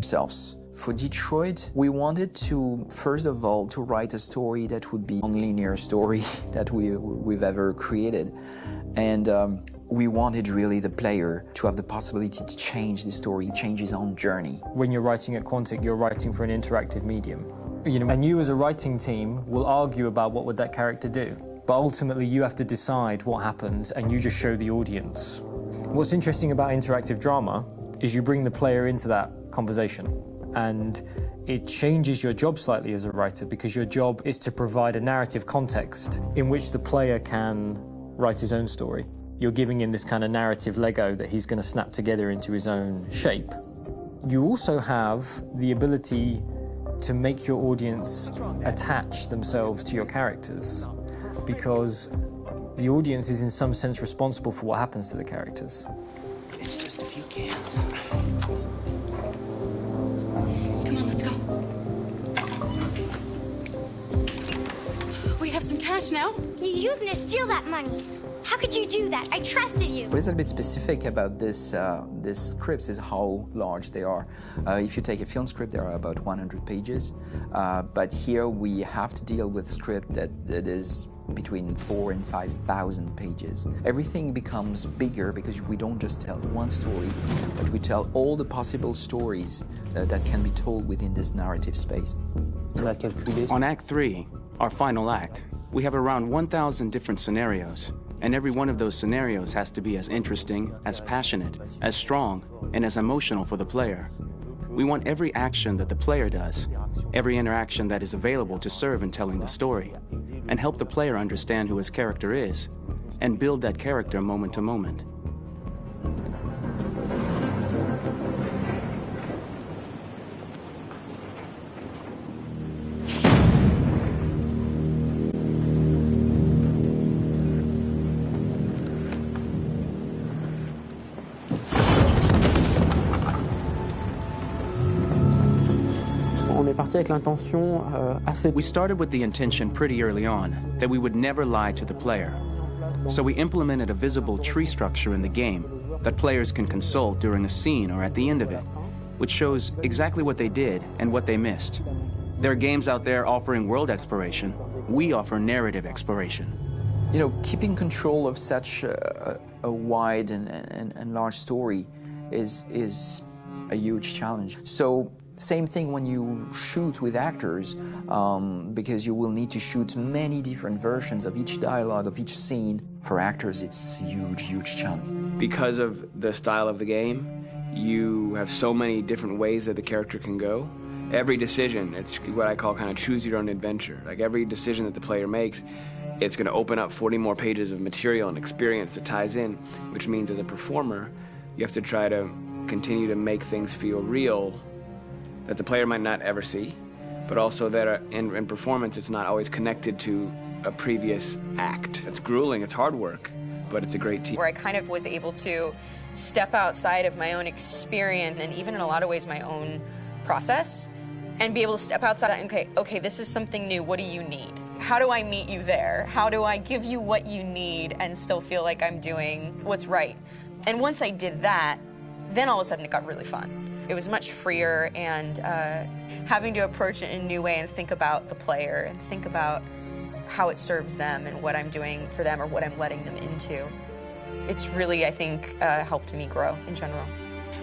themselves. For Detroit, we wanted to, first of all, to write a story that would be a non-linear story that we've ever created. And we wanted really the player to have the possibility to change the story, change his own journey. When you're writing at Quantic, you're writing for an interactive medium. And you as a writing team will argue about what would that character do. But ultimately you have to decide what happens and you just show the audience. What's interesting about interactive drama is you bring the player into that conversation. And it changes your job slightly as a writer because your job is to provide a narrative context in which the player can write his own story. You're giving him this kind of narrative Lego that he's going to snap together into his own shape. You also have the ability to make your audience attach themselves to your characters because the audience is in some sense responsible for what happens to the characters. It's just a few cans. Come on, let's go. We have some cash now. You used me to steal that money. How could you do that? I trusted you. What is a bit specific about these scripts is how large they are. If you take a film script, there are about 100 pages. But here we have to deal with a script that is between 4,000 and 5,000 pages. Everything becomes bigger because we don't just tell one story, but we tell all the possible stories that can be told within this narrative space. On Act 3, our final act, we have around 1,000 different scenarios, and every one of those scenarios has to be as interesting, as passionate, as strong, and as emotional for the player. We want every action that the player does, every interaction that is available to serve in telling the story, and help the player understand who his character is, and build that character moment to moment. We started with the intention pretty early on that we would never lie to the player. So we implemented a visible tree structure in the game that players can consult during a scene or at the end of it, which shows exactly what they did and what they missed. There are games out there offering world exploration. We offer narrative exploration. You know, keeping control of such a wide and large story is a huge challenge. So same thing when you shoot with actors, because you will need to shoot many different versions of each dialogue, of each scene. For actors, it's a huge, huge challenge. Because of the style of the game, you have so many different ways that the character can go. Every decision, it's what I call kind of choose your own adventure. Like every decision that the player makes, it's going to open up 40 more pages of material and experience that ties in, which means as a performer, you have to try to continue to make things feel real that the player might not ever see, but also that in performance it's not always connected to a previous act. It's grueling, it's hard work, but it's a great team. Where I kind of was able to step outside of my own experience and even in a lot of ways my own process and be able to step outside and okay, this is something new, what do you need? How do I meet you there? How do I give you what you need and still feel like I'm doing what's right? And once I did that, then all of a sudden it got really fun. It was much freer, and having to approach it in a new way and think about the player and think about how it serves them and what I'm doing for them or what I'm letting them into. It's really, I think, helped me grow in general.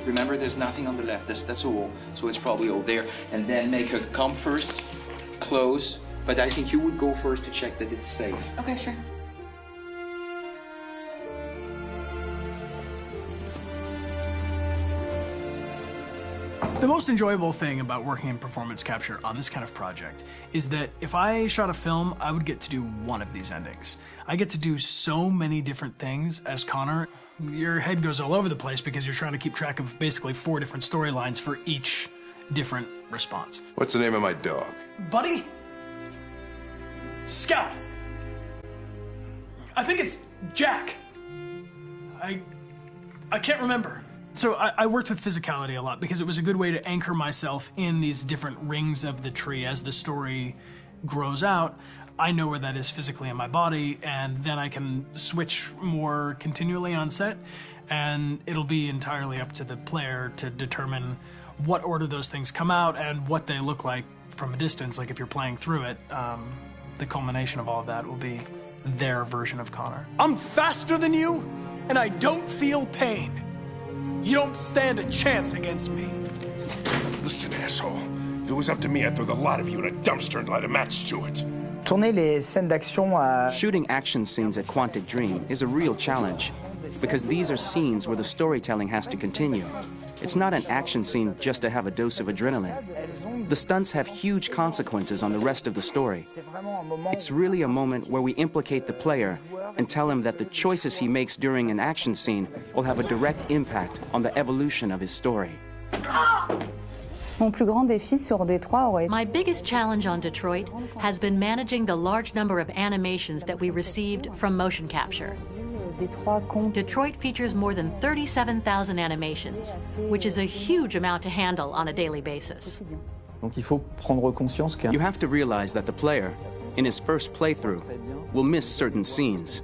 Remember, there's nothing on the left. That's a wall, so it's probably over there. And then make her come first, close. But I think you would go first to check that it's safe. Okay, sure. The most enjoyable thing about working in performance capture on this kind of project is that if I shot a film, I would get to do one of these endings. I get to do so many different things as Connor. Your head goes all over the place because you're trying to keep track of basically 4 different storylines for each different response. What's the name of my dog? Buddy? Scout. I think it's Jack. I can't remember. So I worked with physicality a lot because it was a good way to anchor myself in these different rings of the tree. As the story grows out, I know where that is physically in my body, and then I can switch more continually on set, and it'll be entirely up to the player to determine what order those things come out and what they look like from a distance. Like if you're playing through it, the culmination of all of that will be their version of Connor. I'm faster than you, and I don't feel pain. You don't stand a chance against me. Listen, asshole. If it was up to me, I'd throw the lot of you in a dumpster and light a match to it. Tourner les scènes d'action à... Shooting action scenes at Quantic Dream is a real challenge, because these are scenes where the storytelling has to continue. It's not an action scene just to have a dose of adrenaline. The stunts have huge consequences on the rest of the story. It's really a moment where we implicate the player and tell him that the choices he makes during an action scene will have a direct impact on the evolution of his story. My biggest challenge on Detroit has been managing the large number of animations that we received from motion capture. Detroit features more than 37,000 animations, which is a huge amount to handle on a daily basis. You have to realize that the player, in his first playthrough, will miss certain scenes.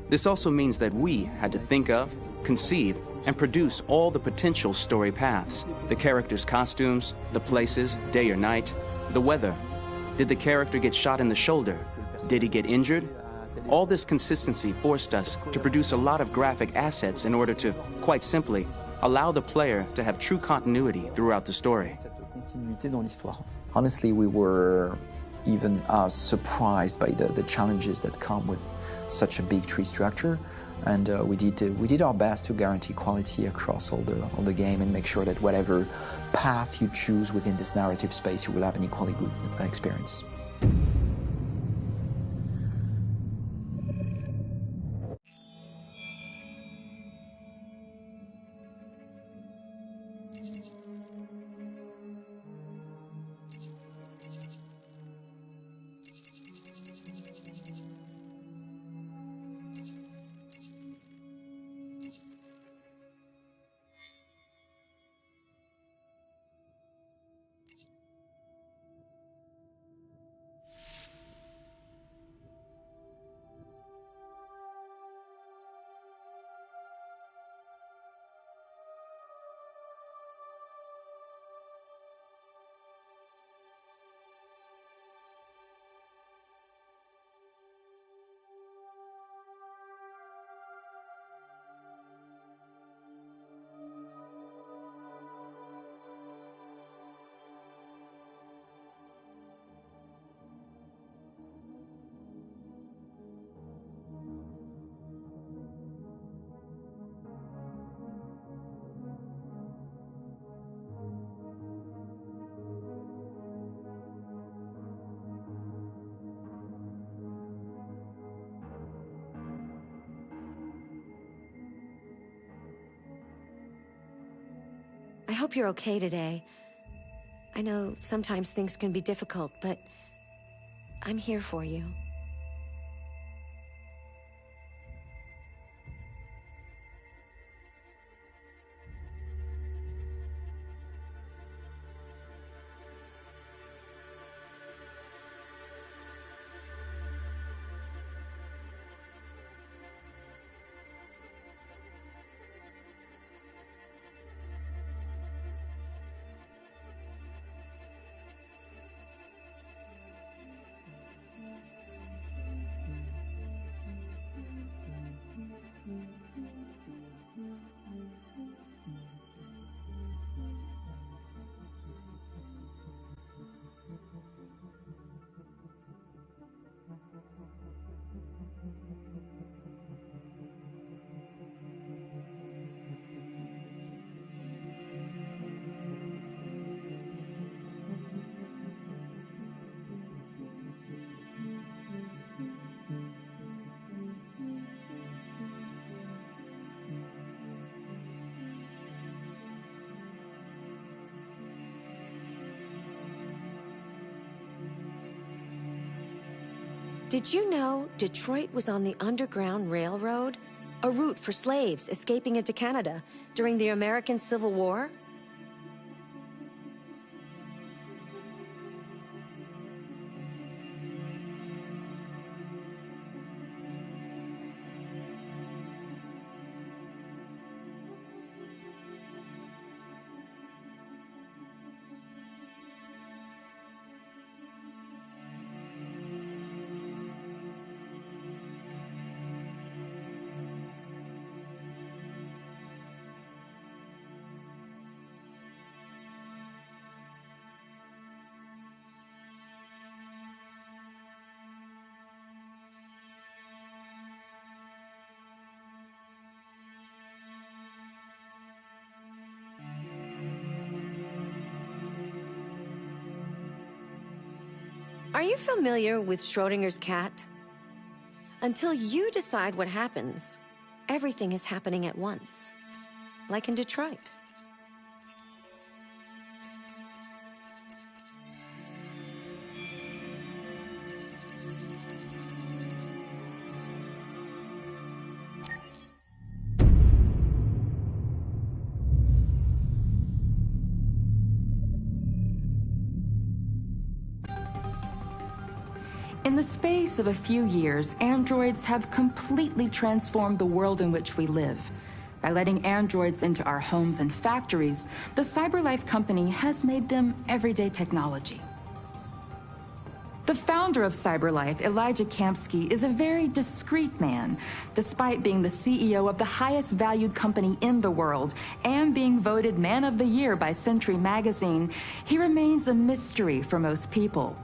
This also means that we had to think of, conceive, and produce all the potential story paths. The characters' costumes, the places, day or night, the weather. Did the character get shot in the shoulder? Did he get injured? All this consistency forced us to produce a lot of graphic assets in order to, quite simply, allow the player to have true continuity throughout the story. Honestly, we were even surprised by the challenges that come with such a big tree structure, and we did our best to guarantee quality across all the game and make sure that whatever path you choose within this narrative space, you will have an equally good experience. I hope you're okay today. I know sometimes things can be difficult, but I'm here for you. Did you know Detroit was on the Underground Railroad? A route for slaves escaping into Canada during the American Civil War? Are you familiar with Schrodinger's cat? Until you decide what happens, everything is happening at once. Like in Detroit. In the space of a few years, androids have completely transformed the world in which we live. By letting androids into our homes and factories, the CyberLife company has made them everyday technology. The founder of CyberLife, Elijah Kamsky, is a very discreet man. Despite being the CEO of the highest valued company in the world and being voted Man of the Year by Century Magazine, he remains a mystery for most people.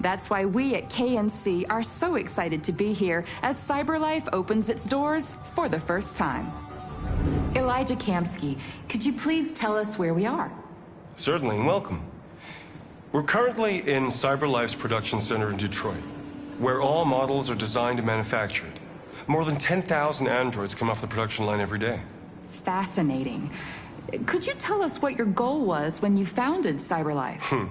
That's why we at KNC are so excited to be here as CyberLife opens its doors for the first time. Elijah Kamsky, could you please tell us where we are? Certainly, and welcome. We're currently in CyberLife's production center in Detroit, where all models are designed and manufactured. More than 10,000 androids come off the production line every day. Fascinating. Could you tell us what your goal was when you founded CyberLife?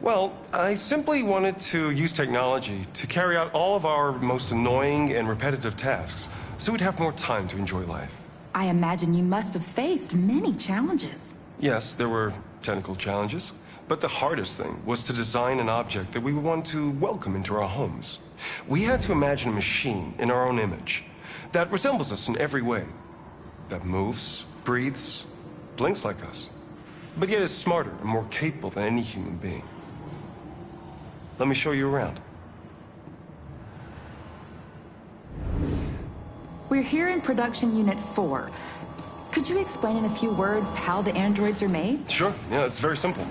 Well, I simply wanted to use technology to carry out all of our most annoying and repetitive tasks, so we'd have more time to enjoy life. I imagine you must have faced many challenges. Yes, there were technical challenges, but the hardest thing was to design an object that we would want to welcome into our homes. We had to imagine a machine in our own image that resembles us in every way, that moves, breathes, blinks like us, but yet is smarter and more capable than any human being. Let me show you around. We're here in Production Unit 4. Could you explain in a few words how the androids are made? Sure, yeah, it's very simple.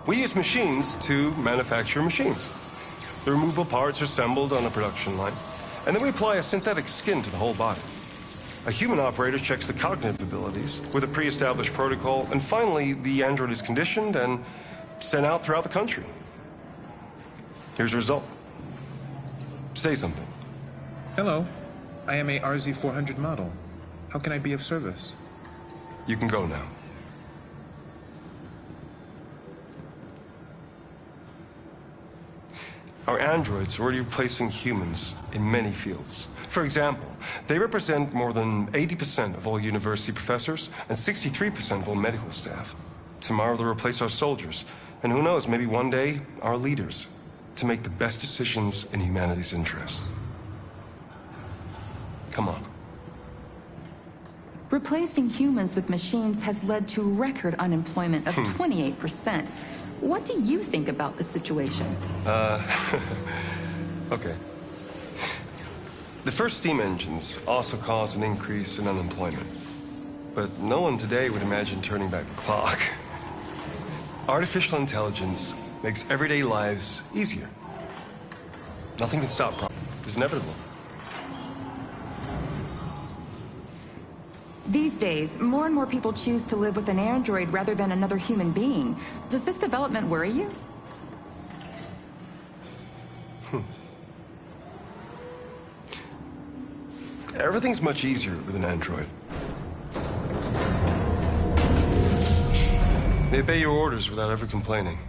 We use machines to manufacture machines. The removable parts are assembled on a production line, and then we apply a synthetic skin to the whole body. A human operator checks the cognitive abilities with a pre-established protocol, and finally, the android is conditioned and sent out throughout the country. Here's the result. Say something. Hello. I am a RZ400 model. How can I be of service? You can go now. Our androids are already replacing humans in many fields. For example, they represent more than 80% of all university professors and 63% of all medical staff. Tomorrow they'll replace our soldiers, and who knows, maybe one day, our leaders, to make the best decisions in humanity's interest. Come on. Replacing humans with machines has led to record unemployment of 28%. What do you think about the situation? Okay. The first steam engines also caused an increase in unemployment. But no one today would imagine turning back the clock. Artificial intelligence makes everyday lives easier. Nothing can stop progress. It's inevitable. These days, more and more people choose to live with an android rather than another human being. Does this development worry you? Everything's much easier with an android. They obey your orders without ever complaining.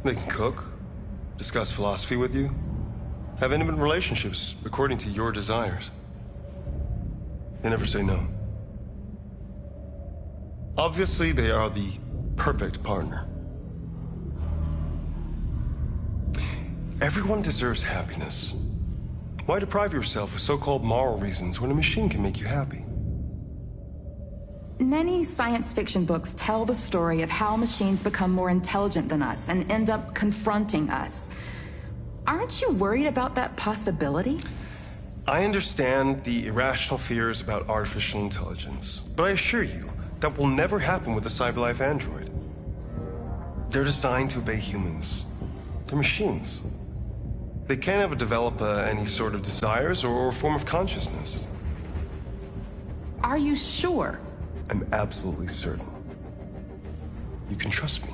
They can cook, discuss philosophy with you, have intimate relationships according to your desires. They never say no. Obviously, they are the perfect partner. Everyone deserves happiness. Why deprive yourself of so-called moral reasons when a machine can make you happy? Many science fiction books tell the story of how machines become more intelligent than us and end up confronting us. Aren't you worried about that possibility? I understand the irrational fears about artificial intelligence, but I assure you that will never happen with a CyberLife android. They're designed to obey humans. They're machines. They can't ever develop any sort of desires or form of consciousness. Are you sure? I'm absolutely certain. You can trust me.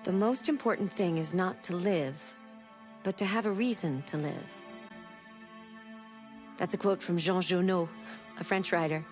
The most important thing is not to live, but to have a reason to live. That's a quote from Jean Genot, a French writer.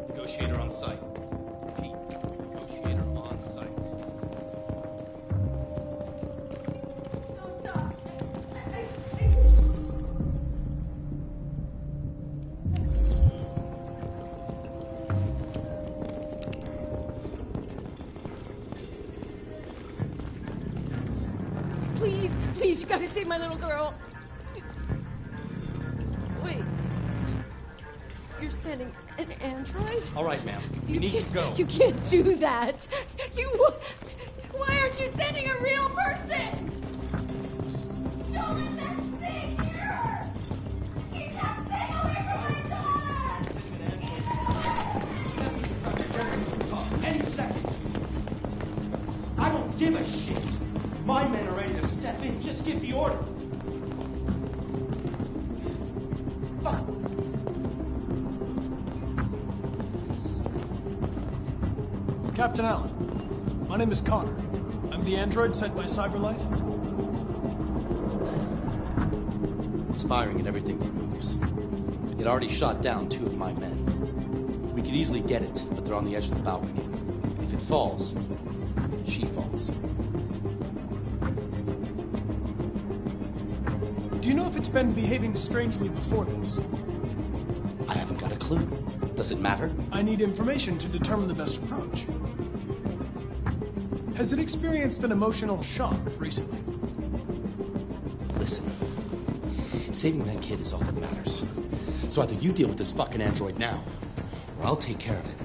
Negotiator on site. Repeat. Negotiator on site. Please, please, you gotta save my little girl. Wait. You're sending an android? All right, ma'am. You need to go. You can't do that. Why aren't you sending a real person? Show me that thing here! Keep that thing away from my daughter! Any second. I don't give a shit. My men are ready to step in. Just give the order. Fuck. Captain Allen, my name is Connor. I'm the android sent by CyberLife. It's firing at everything that moves. It already shot down 2 of my men. We could easily get it, but they're on the edge of the balcony. If it falls, she falls. Do you know if it's been behaving strangely before this? I haven't got a clue. Does it matter? I need information to determine the best approach. Has it experienced an emotional shock recently? Listen, saving that kid is all that matters. So either you deal with this fucking android now, or I'll take care of it.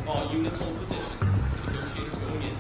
All units hold positions. Negotiators going in.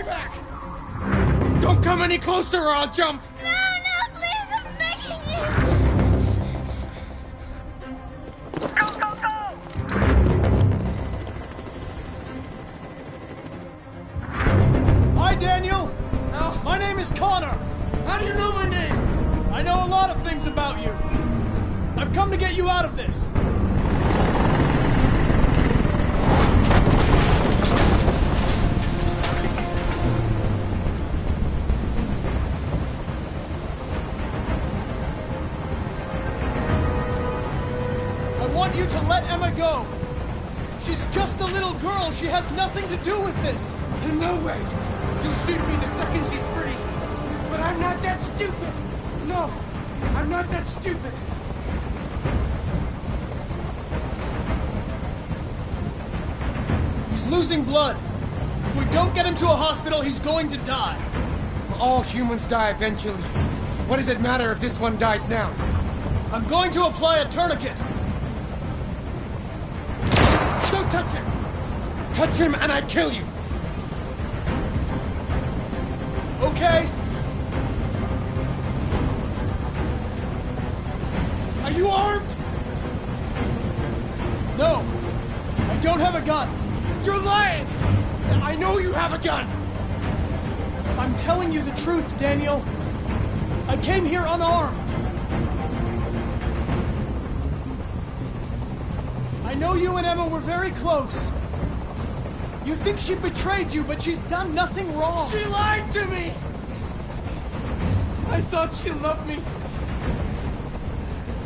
back! Don't come any closer or I'll jump! No, please, I'm begging you! Hi, Daniel! My name is Connor! How do you know my name? I know a lot of things about you. I've come to get you out of this. I want you to let Emma go. She's just a little girl. She has nothing to do with this. In no way. You'll shoot me the second she's free. But I'm not that stupid. No, I'm not that stupid. He's losing blood. If we don't get him to a hospital, he's going to die. All humans die eventually. What does it matter if this one dies now? I'm going to apply a tourniquet. Don't touch him! Touch him and I kill you! Okay. Are you armed? No. I don't have a gun. You're lying! I know you have a gun! I'm telling you the truth, Daniel. I came here unarmed. I know you and Emma were very close. You think she betrayed you, but she's done nothing wrong. She lied to me! I thought she loved me.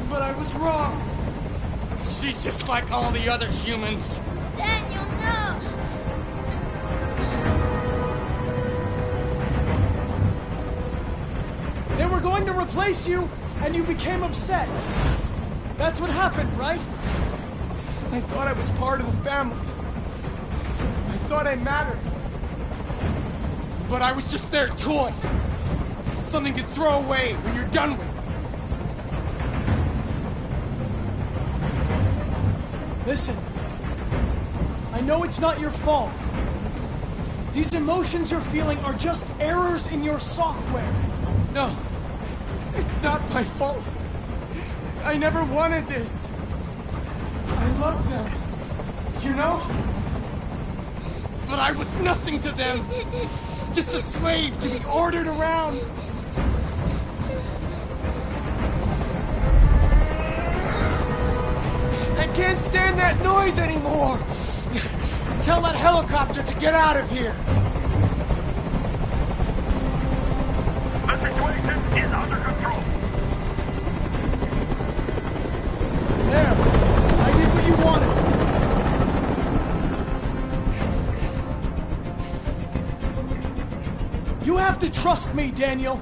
But I was wrong. She's just like all the other humans. Daniel, no! They were going to replace you, and you became upset. That's what happened, right? I thought I was part of the family. I thought I mattered. But I was just their toy. Something to throw away when you're done with it. Listen, I know it's not your fault. These emotions you're feeling are just errors in your software. No, it's not my fault. I never wanted this. I love them, you know? But I was nothing to them. Just a slave to be ordered around. I can't stand that noise anymore. Tell that helicopter to get out of here. The situation is under control. There. I did what you wanted. You have to trust me, Daniel.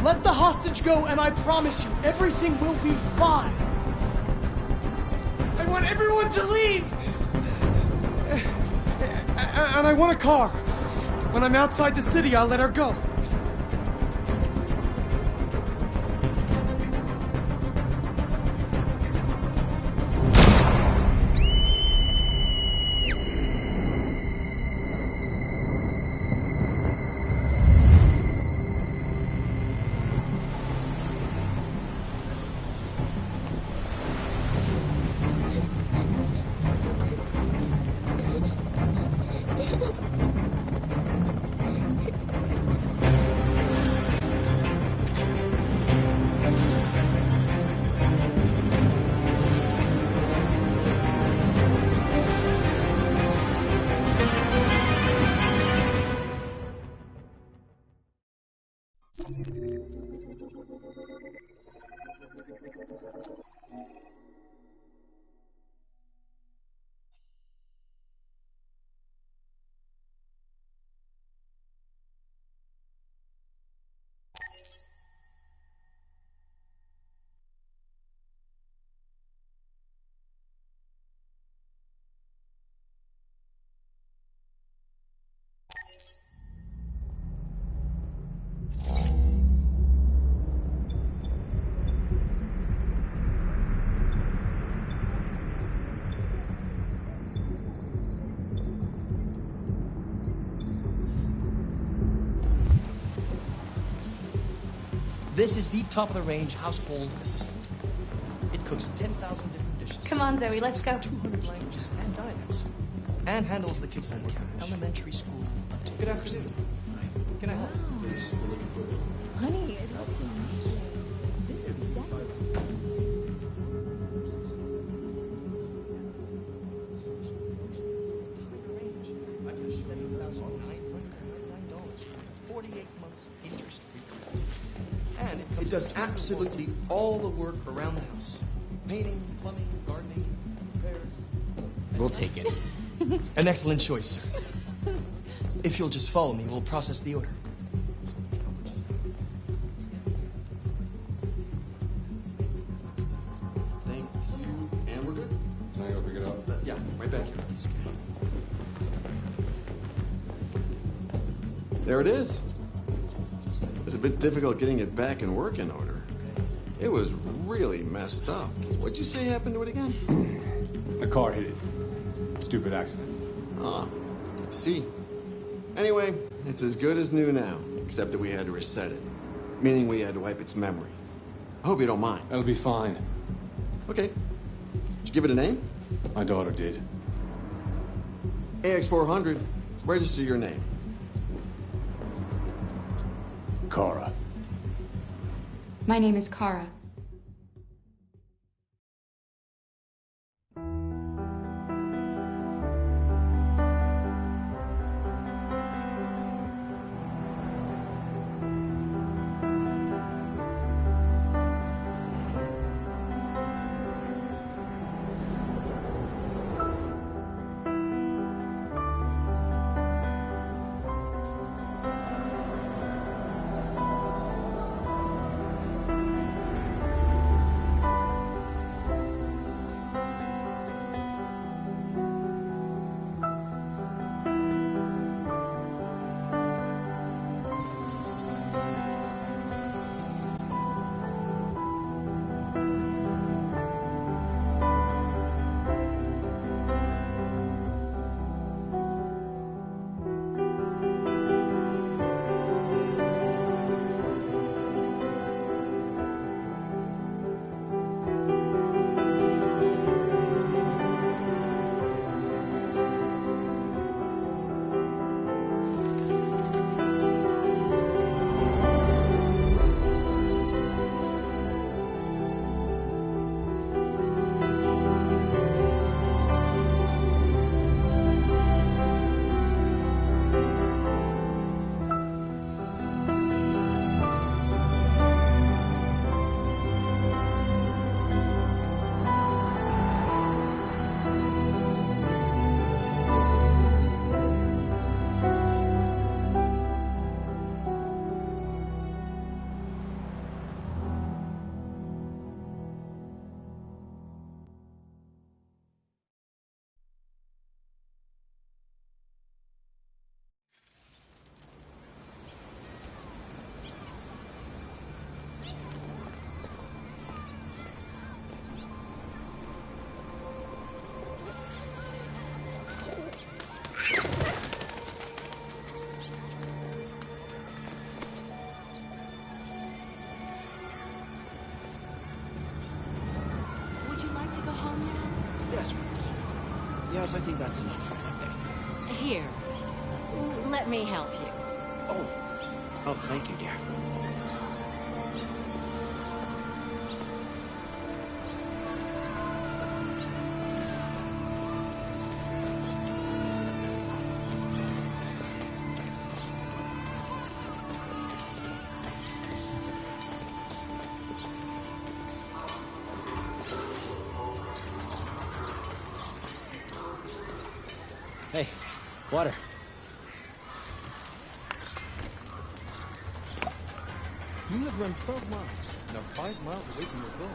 Let the hostage go, and I promise you, everything will be fine. I want everyone to leave! And I want a car. When I'm outside the city, I'll let her go. This is the top-of-the-range household assistant. It cooks 10,000 different dishes. Come on, Zoe, let's go. 200 languages and dialects. And handles the kids' home care, elementary school up to... Good afternoon. Can I help? Please, we're looking for... Honey, it looks amazing. This is exactly... It does absolutely all the work around the house. Painting, plumbing, gardening, repairs. We'll take it. An excellent choice, sir. If you'll just follow me, we'll process the order. Thank you. And we're good? Can I go pick it up? Yeah, right back here. There it is. It was a bit difficult getting it back in working order. It was really messed up. What'd you say happened to it again? The car hit it. Stupid accident. Ah, I see. Anyway, it's as good as new now, except that we had to reset it. Meaning we had to wipe its memory. I hope you don't mind. That'll be fine. Okay. Did you give it a name? My daughter did. AX400. Register your name. Kara. My name is Kara. Yes, I think that's enough for one day. Here, let me help you. Oh, thank you, dear. Hey, water. You have run 12 miles, and are 5 miles away from your goal.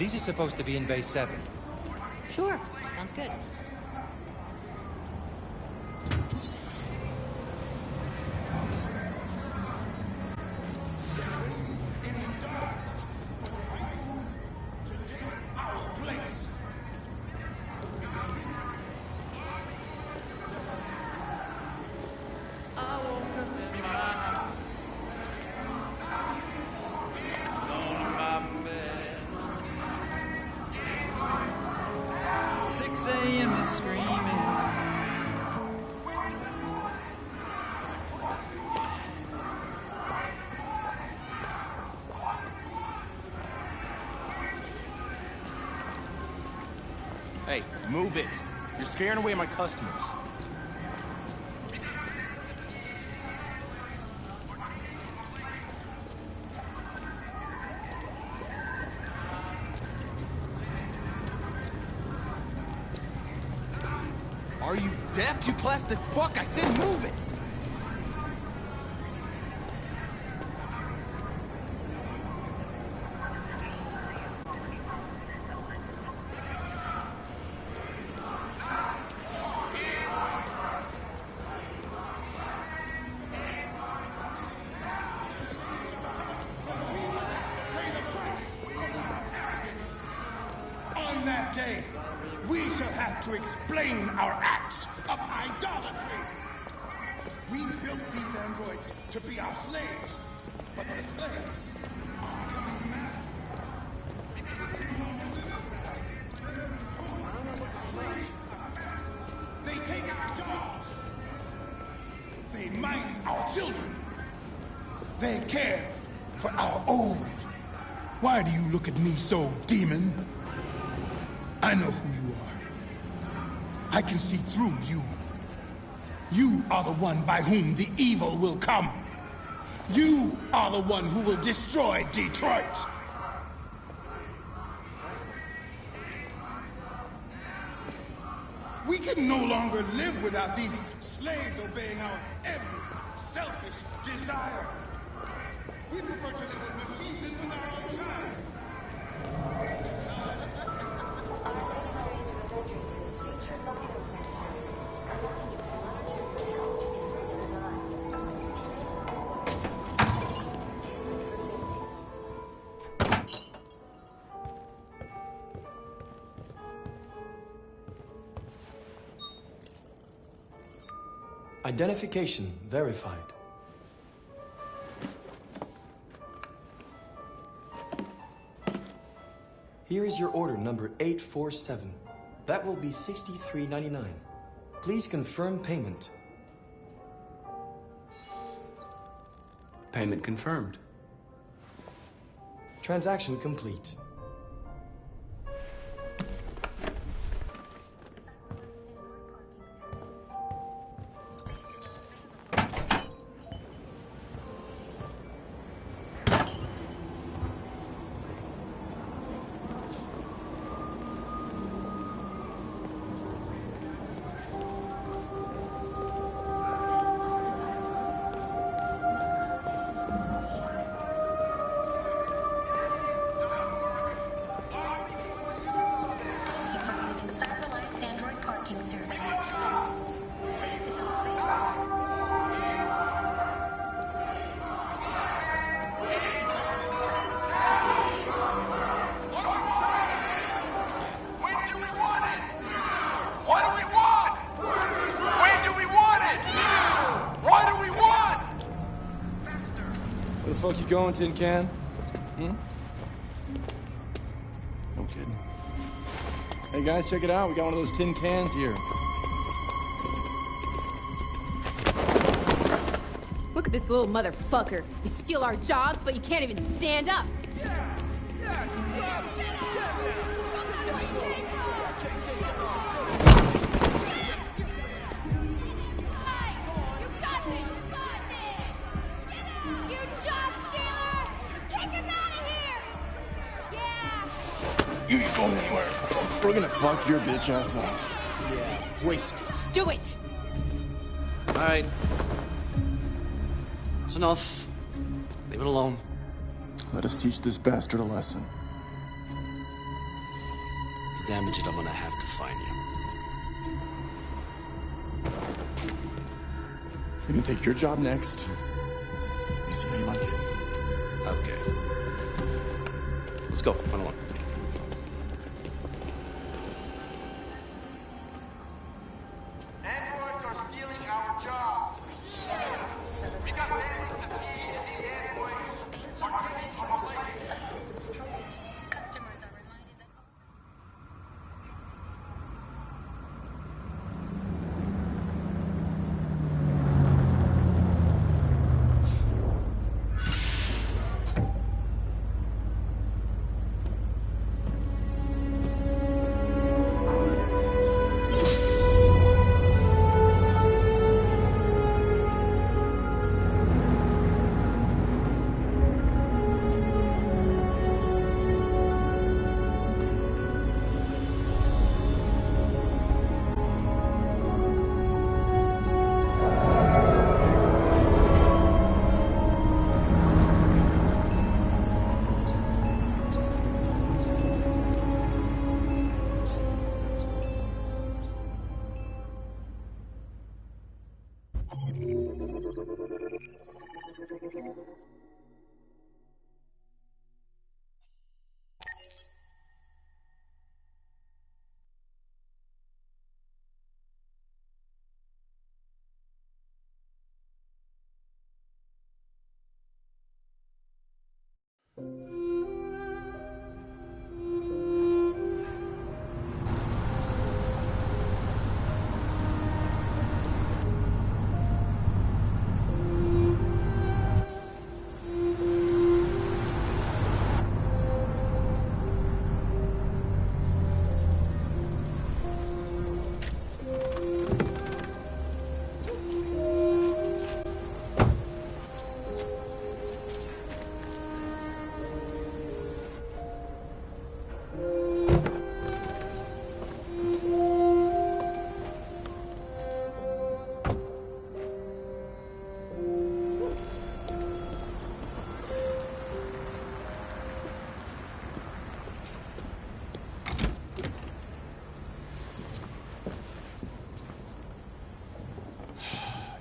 These are supposed to be in Base 7. Sure, sounds good. Hey, move it. You're scaring away my customers. Are you deaf, you plastic fuck? I said move it! On that day, we shall have to explain our acts of idolatry. We built these androids to be our slaves, but the slaves are becoming masters. They take our jobs. They mind our children. They care for our old. Why do you look at me so, demon? I know who you are. I can see through you. You are the one by whom the evil will come. You are the one who will destroy Detroit. We can no longer live without these slaves obeying our every selfish desire. We prefer to live with machines than with our own kind. Identification verified. Here is your order number 847. That will be $63.99. Please confirm payment. Payment confirmed. Transaction complete. Where the fuck you going, Tin Can? No kidding. Hey guys, check it out. We got one of those tin cans here. Look at this little motherfucker. You steal our jobs, but you can't even stand up. You ain't going anywhere. We're gonna fuck your bitch ass up. Yeah, waste it. Do it! All right. That's enough. Leave it alone. Let us teach this bastard a lesson. damage it, I'm gonna have to find you. You're gonna take your job next. You see how you like it. Okay. Let's go. Run along. Androids are stealing our jobs. We got families to feed, and these androids are taking our place. Customers are reminded that.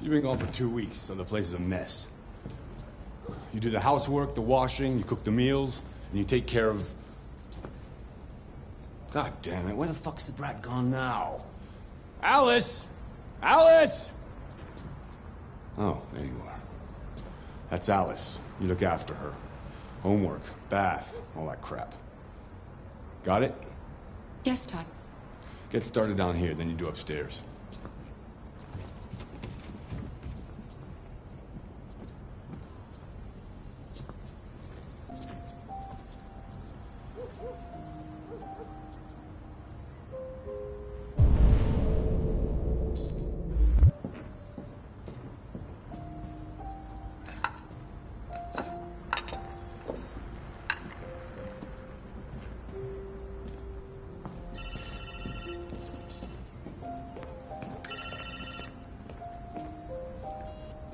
You've been gone for 2 weeks, so the place is a mess. You do the housework, the washing, you cook the meals, and you take care of... God damn it, where the fuck's the brat gone now? Alice! Alice! Oh, there you are. That's Alice. You look after her. Homework, bath, all that crap. Got it? Yes, Todd. Get started down here, then you do upstairs.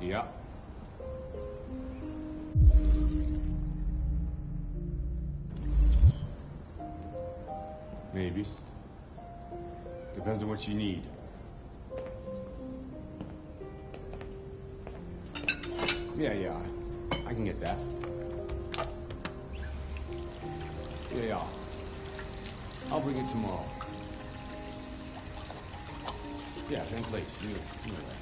Yeah. Maybe. Depends on what you need. Yeah. I can get that. Yeah. I'll bring it tomorrow. Yeah, same place. You know that.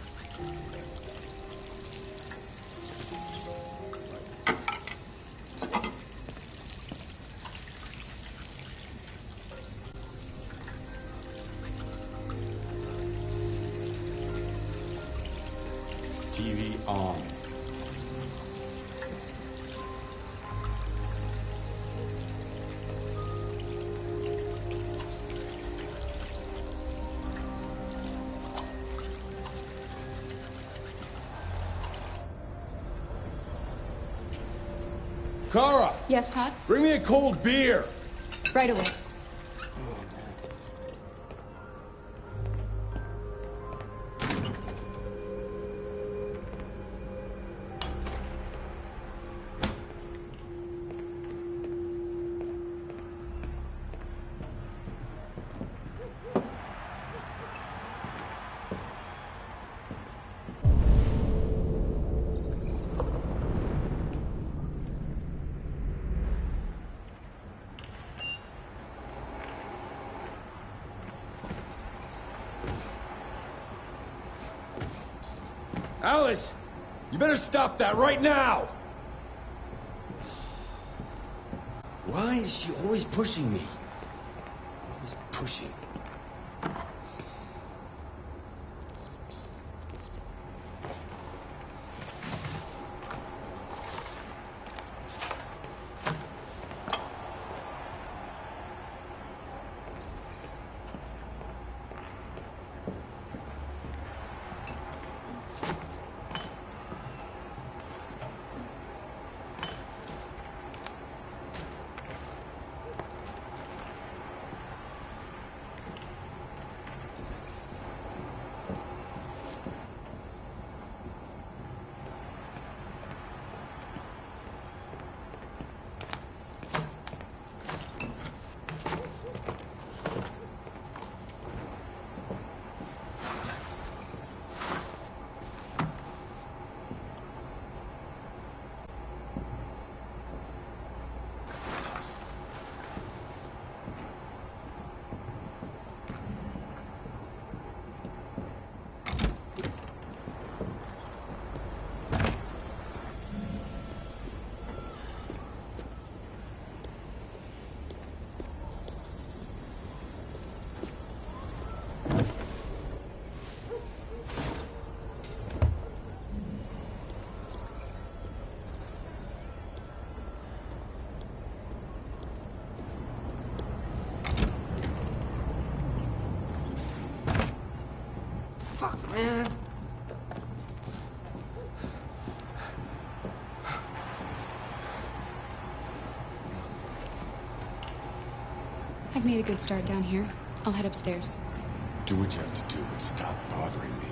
TV on. Kara! Yes, Todd? Bring me a cold beer! Right away. Alice! You better stop that right now! Why is she always pushing me? Always pushing. Fuck, man. I've made a good start down here. I'll head upstairs. Do what you have to do, but stop bothering me.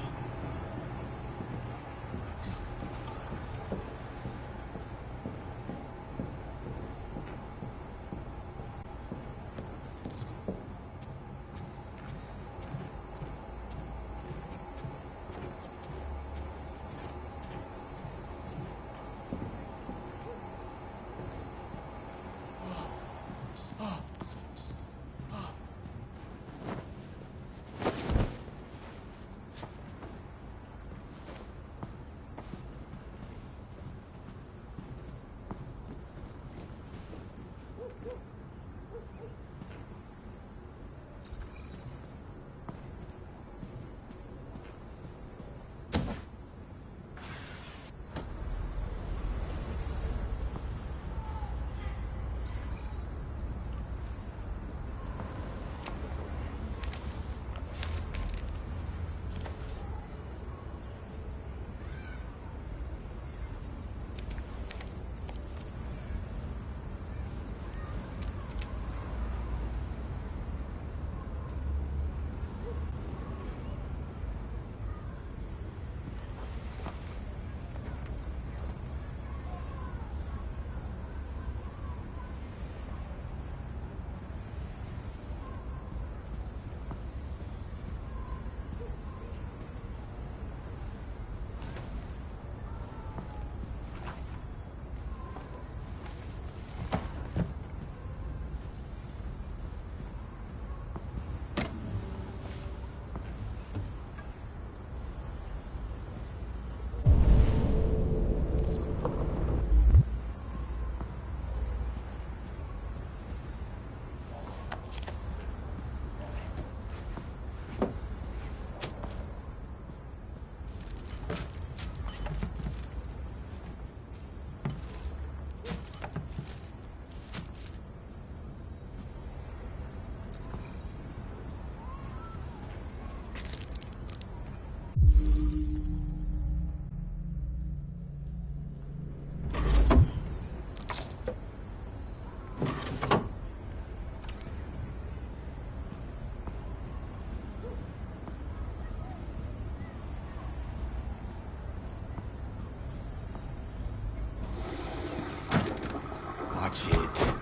Watch it.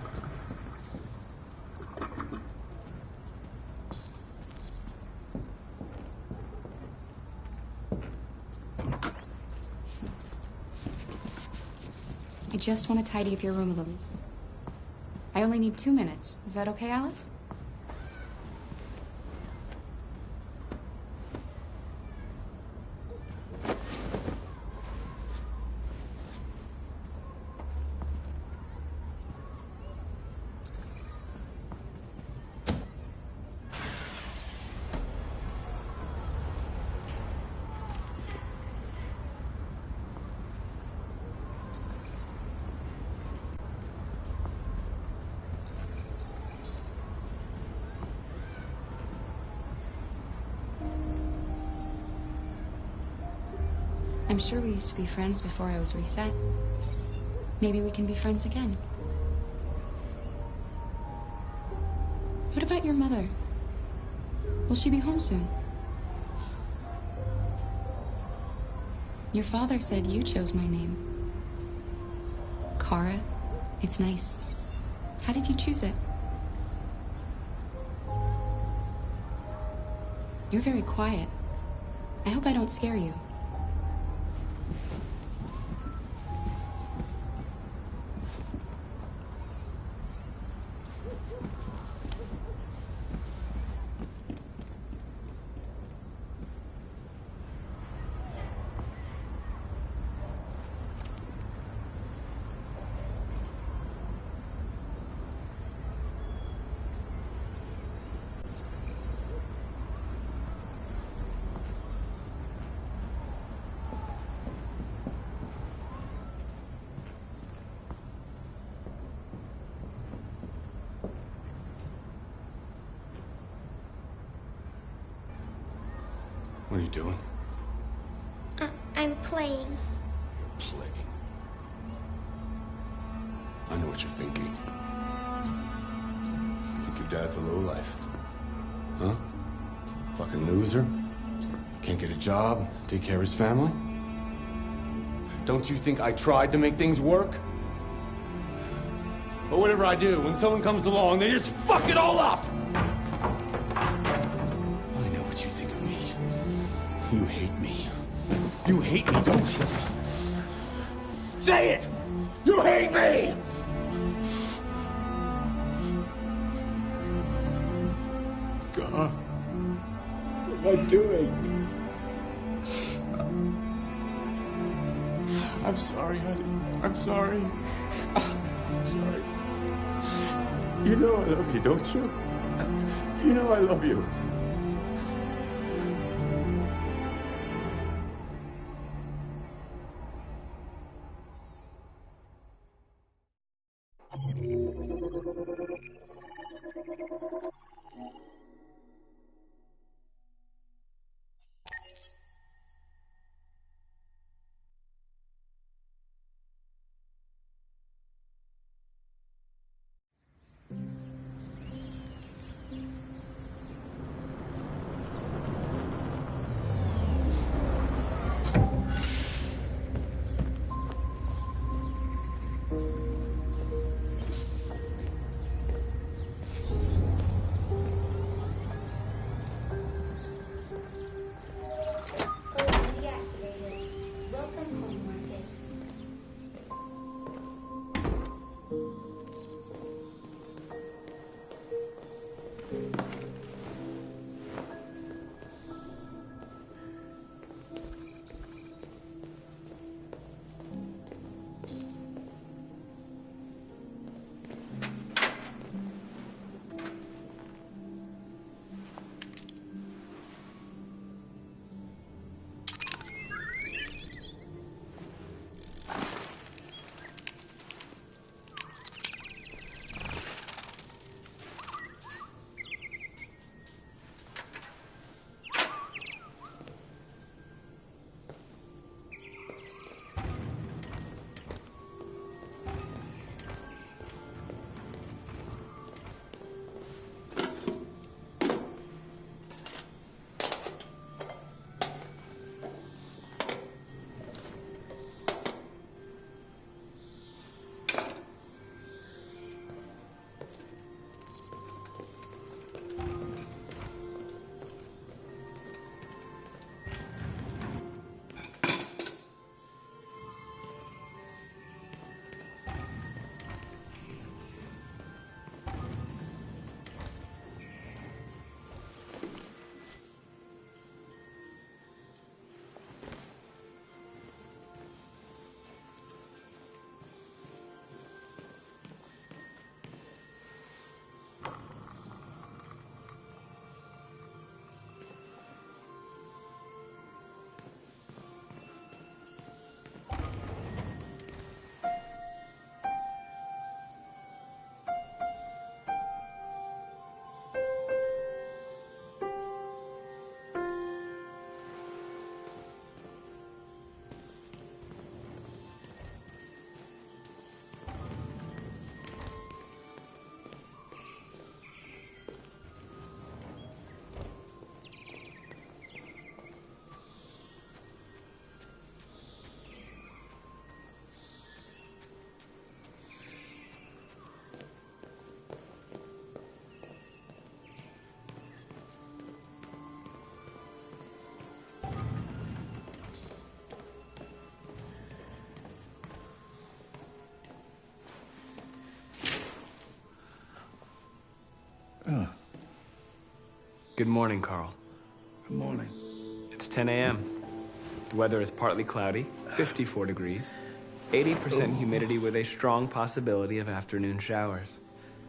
I just want to tidy up your room a little. I only need 2 minutes. Is that okay, Alice? I'm sure we used to be friends before I was reset. Maybe we can be friends again. What about your mother? Will she be home soon? Your father said you chose my name. Kara. It's nice. How did you choose it? You're very quiet. I hope I don't scare you. What are you doing? I'm playing. You're playing. I know what you're thinking. You think your dad's a lowlife? Huh? Fucking loser? Can't get a job, take care of his family? Don't you think I tried to make things work? But whatever I do, when someone comes along, they just fuck it all up! I know what you think of me. You hate me. You hate me, don't you? Say it! You hate me! God. What am I doing? I'm sorry, honey. I'm sorry. I'm sorry. You know I love you, don't you? You know I love you. Good morning, Carl. Good morning. It's 10 a.m. The weather is partly cloudy, 54 degrees, 80% humidity with a strong possibility of afternoon showers.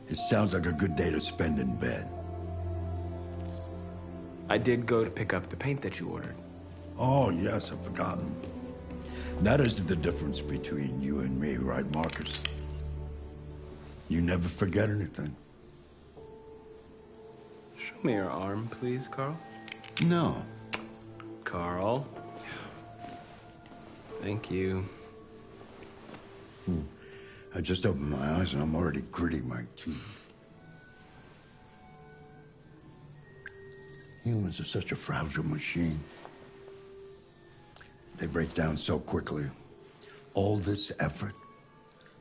It sounds like a good day to spend in bed. I did go to pick up the paint that you ordered. Oh, yes, I've forgotten. That is the difference between you and me, right, Marcus? You never forget anything. Show me your arm, please, Carl. No. Carl. Thank you. I just opened my eyes and I'm already gritting my teeth. Humans are such a fragile machine. They break down so quickly. All this effort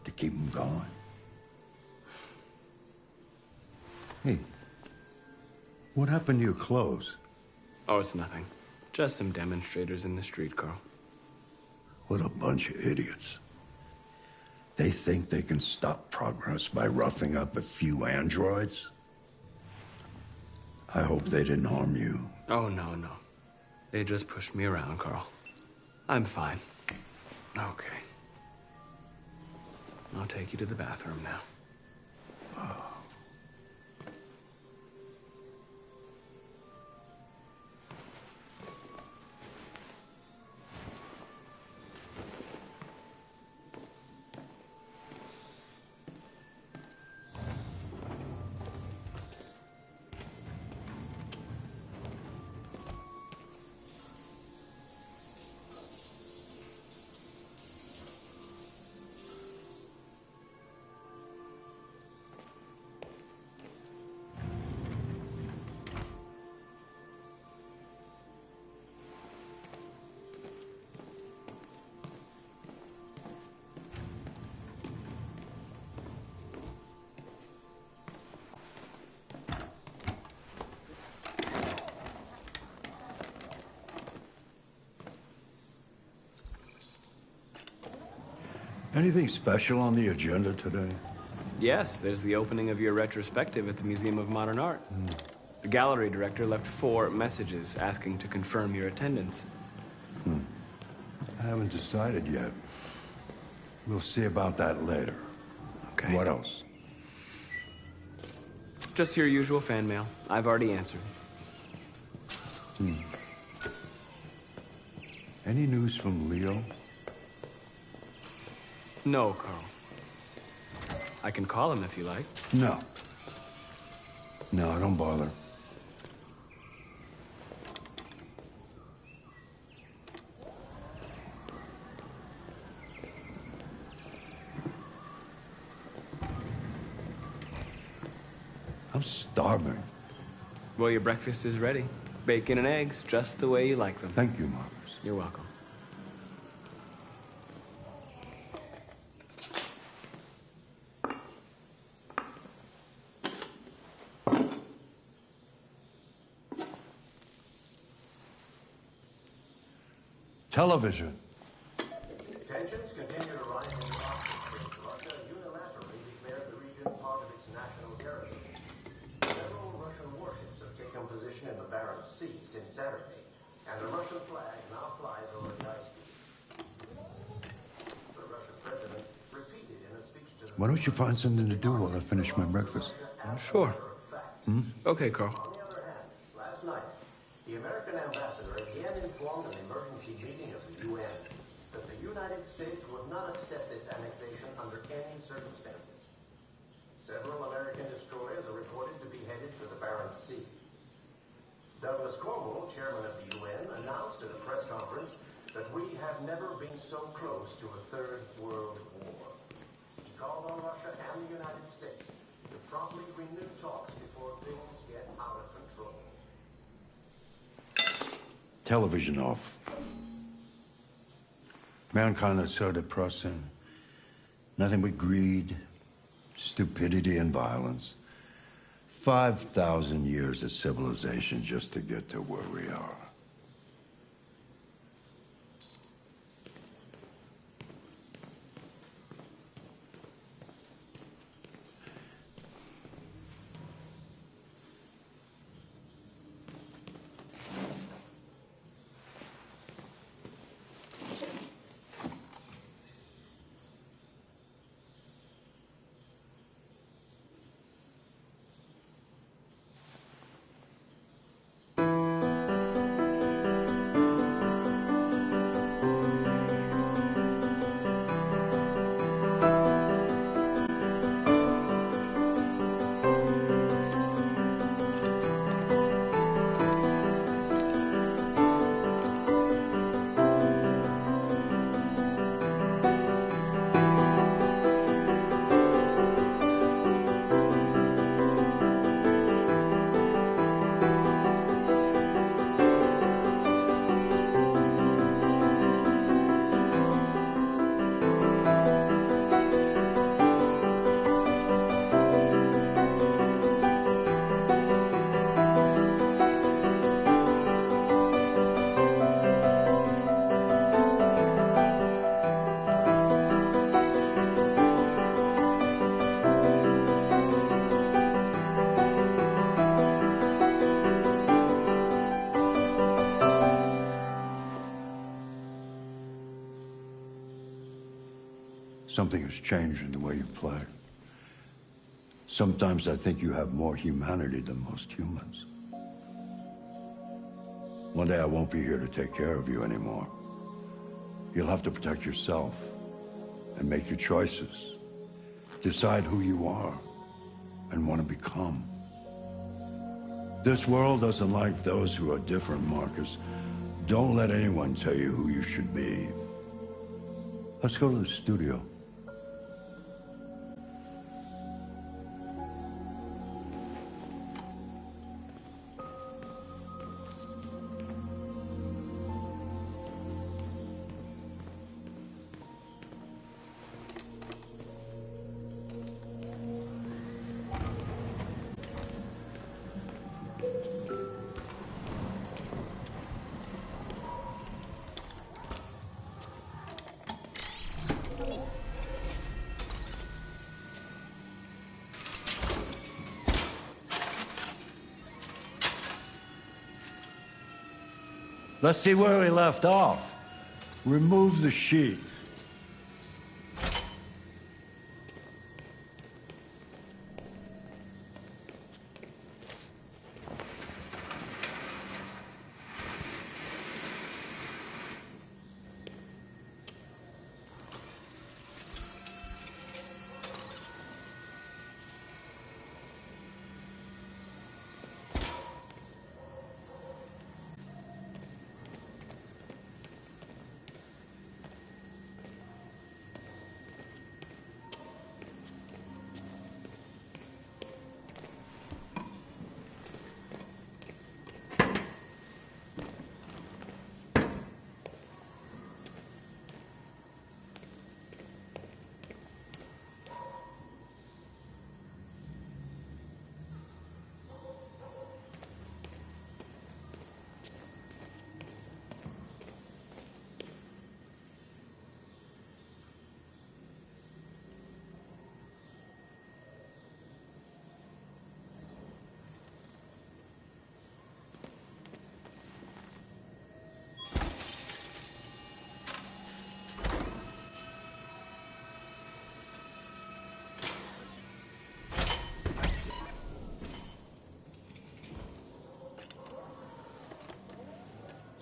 to keep them going. Hey, what happened to your clothes? Oh, it's nothing. Just some demonstrators in the street, Carl. What a bunch of idiots. They think they can stop progress by roughing up a few androids? I hope they didn't harm you. Oh, no, no. They just pushed me around, Carl. I'm fine. Okay. I'll take you to the bathroom now. Anything special on the agenda today? Yes, there's the opening of your retrospective at the Museum of Modern Art. The gallery director left 4 messages asking to confirm your attendance. I haven't decided yet. We'll see about that later. Okay. What else? Just your usual fan mail. I've already answered. Any news from Leo? No, Carl. I can call him if you like. No. No, don't bother. I'm starving. Well, your breakfast is ready. Bacon and eggs, just the way you like them. Thank you, Marcus. You're welcome. Television. Tensions continue to rise in the Arctic. Russia unilaterally declared the region part of its national territory. Several Russian warships have taken position in the Barents Sea since Saturday, and the Russian flag now flies over the ice field. The Russian president repeated in a speech to the... Why don't you find something to do while I finish my breakfast? Sure. Okay, Carl. On the other hand, last night, the American ambassador again informed an emergency meeting of the UN that the United States would not accept this annexation under any circumstances. Several American destroyers are reported to be headed for the Barents Sea. Douglas Cornwall, chairman of the UN, announced at a press conference that we have never been so close to a third world war. He called on Russia and the United States to promptly renew talks before things get out of control. Television off. Mankind is so depressing. Nothing but greed, stupidity, and violence. 5,000 years of civilization just to get to where we are. Something has changed in the way you play. Sometimes I think you have more humanity than most humans. One day I won't be here to take care of you anymore. You'll have to protect yourself and make your choices. Decide who you are and want to become. This world doesn't like those who are different, Marcus. Don't let anyone tell you who you should be. Let's go to the studio. Let's see where we left off. Remove the sheet.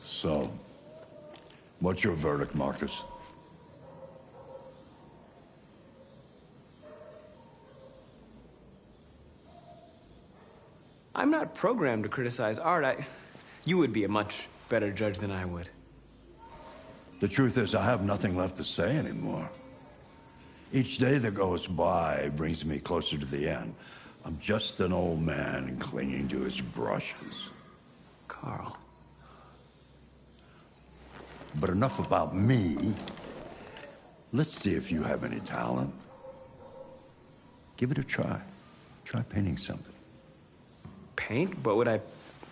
So, what's your verdict, Marcus? I'm not programmed to criticize art. You would be a much better judge than I would. The truth is, I have nothing left to say anymore. Each day that goes by brings me closer to the end. I'm just an old man clinging to his brushes. Carl. But enough about me. Let's see if you have any talent. Give it a try. Try painting something. Paint? What would I...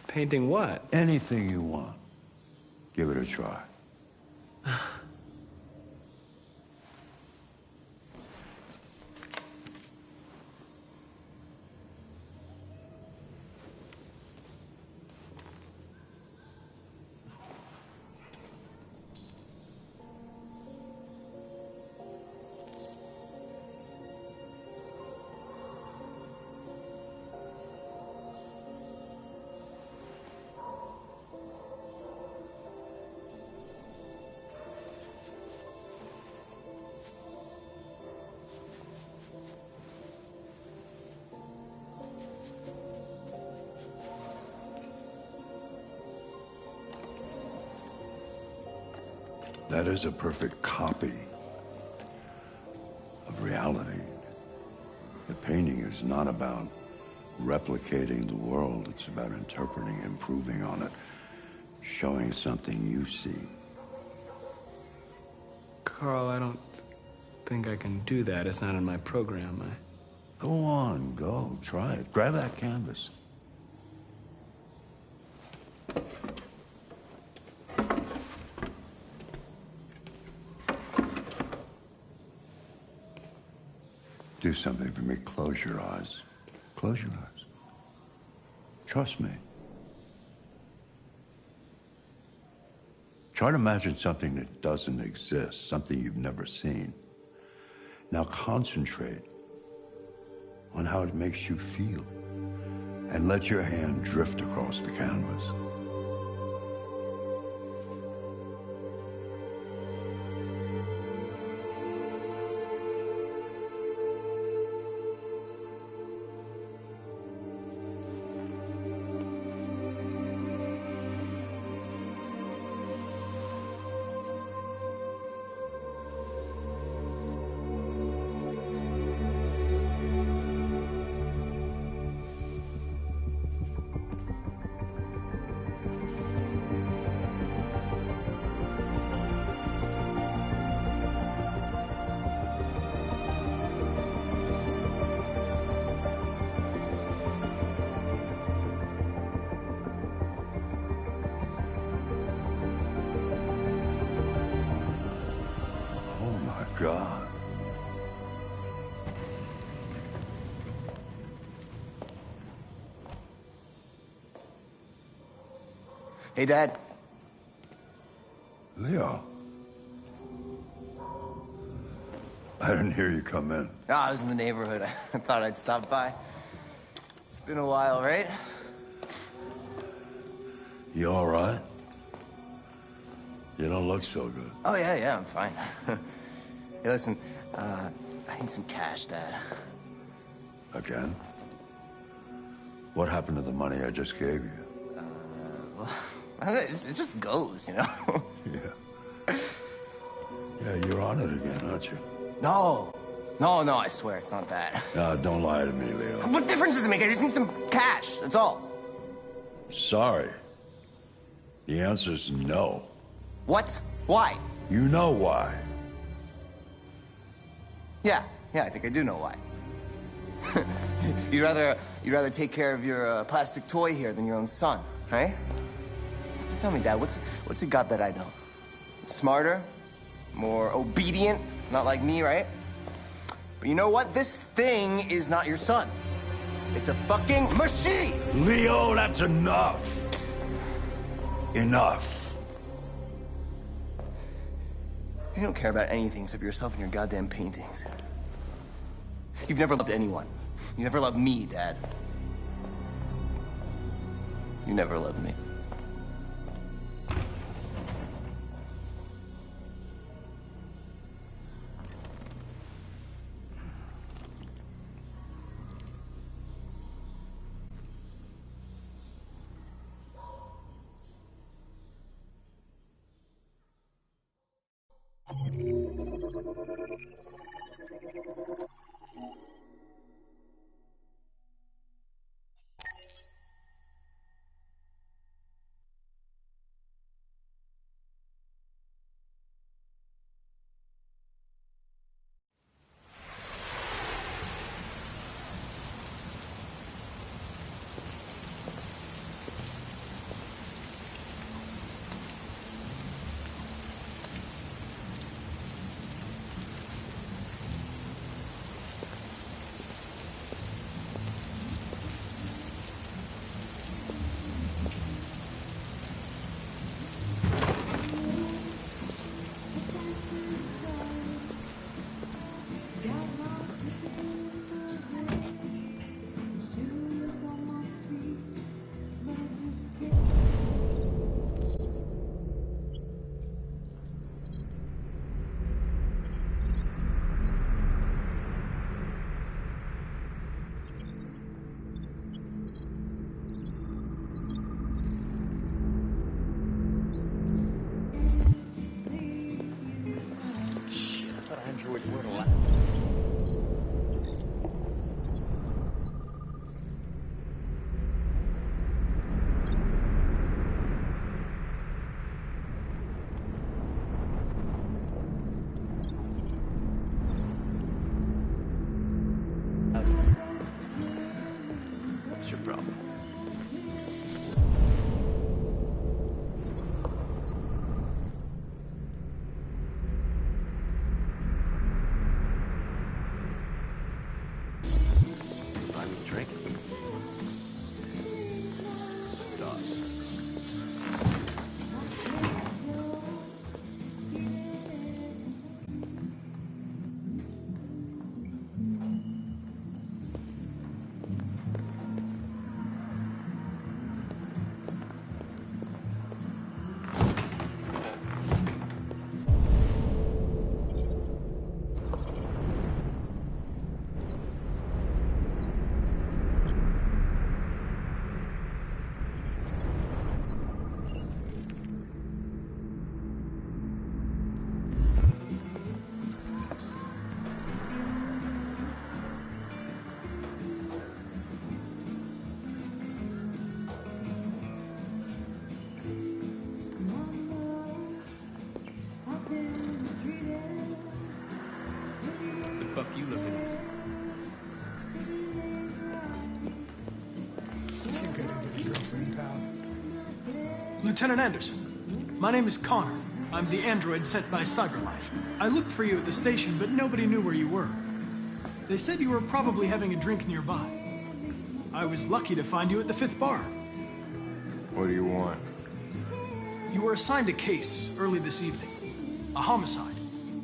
Painting what? Anything you want. Give it a try. That is a perfect copy of reality. The painting is not about replicating the world. It's about interpreting, improving on it, showing something you see. Carl, I don't think I can do that. It's not in my program. Go on, go. Try it. Grab that canvas. Do something for me. Close your eyes. Close your eyes. Trust me. Try to imagine something that doesn't exist, something you've never seen. Now concentrate on how it makes you feel, and let your hand drift across the canvas. God. Hey, Dad. Leo. I didn't hear you come in. Oh, I was in the neighborhood. I thought I'd stop by. It's been a while, right? You all right? You don't look so good. Oh, yeah, I'm fine. Hey, listen, I need some cash, Dad. Again? What happened to the money I just gave you? Well, it just goes, you know? Yeah, you're on it again, aren't you? No, I swear it's not that. Don't lie to me, Leo. What difference does it make? I just need some cash, that's all. Sorry. The answer's no. What? Why? You know why. Yeah, I think I do know why. You'd rather take care of your plastic toy here than your own son, right? Tell me, Dad, what's it got that I don't? Smarter? More obedient? Not like me, right? But you know what? This thing is not your son. It's a fucking machine! Leo, that's enough. Enough. You don't care about anything except yourself and your goddamn paintings. You've never loved anyone. You never loved me, Dad. You never loved me. What's your problem? Buy me a drink? Dog. fuck you looking at? You gotta get a girlfriend, pal. Lieutenant Anderson, my name is Connor. I'm the android sent by CyberLife. I looked for you at the station, but nobody knew where you were. They said you were probably having a drink nearby. I was lucky to find you at the 5th bar. What do you want? You were assigned a case early this evening. A homicide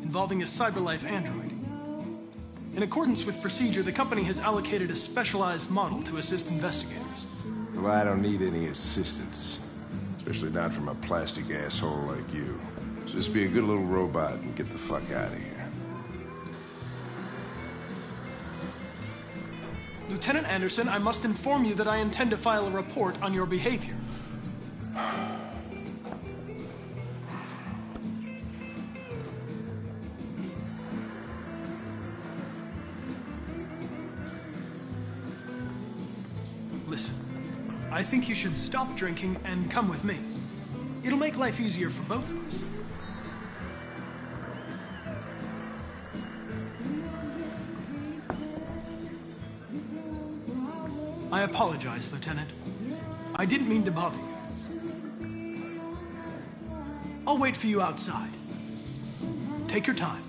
involving a CyberLife android. In accordance with procedure, the company has allocated a specialized model to assist investigators. Well, I don't need any assistance. Especially not from a plastic asshole like you. So just be a good little robot and get the fuck out of here. Lieutenant Anderson, I must inform you that I intend to file a report on your behavior. Listen, I think you should stop drinking and come with me. It'll make life easier for both of us. I apologize, Lieutenant. I didn't mean to bother you. I'll wait for you outside. Take your time.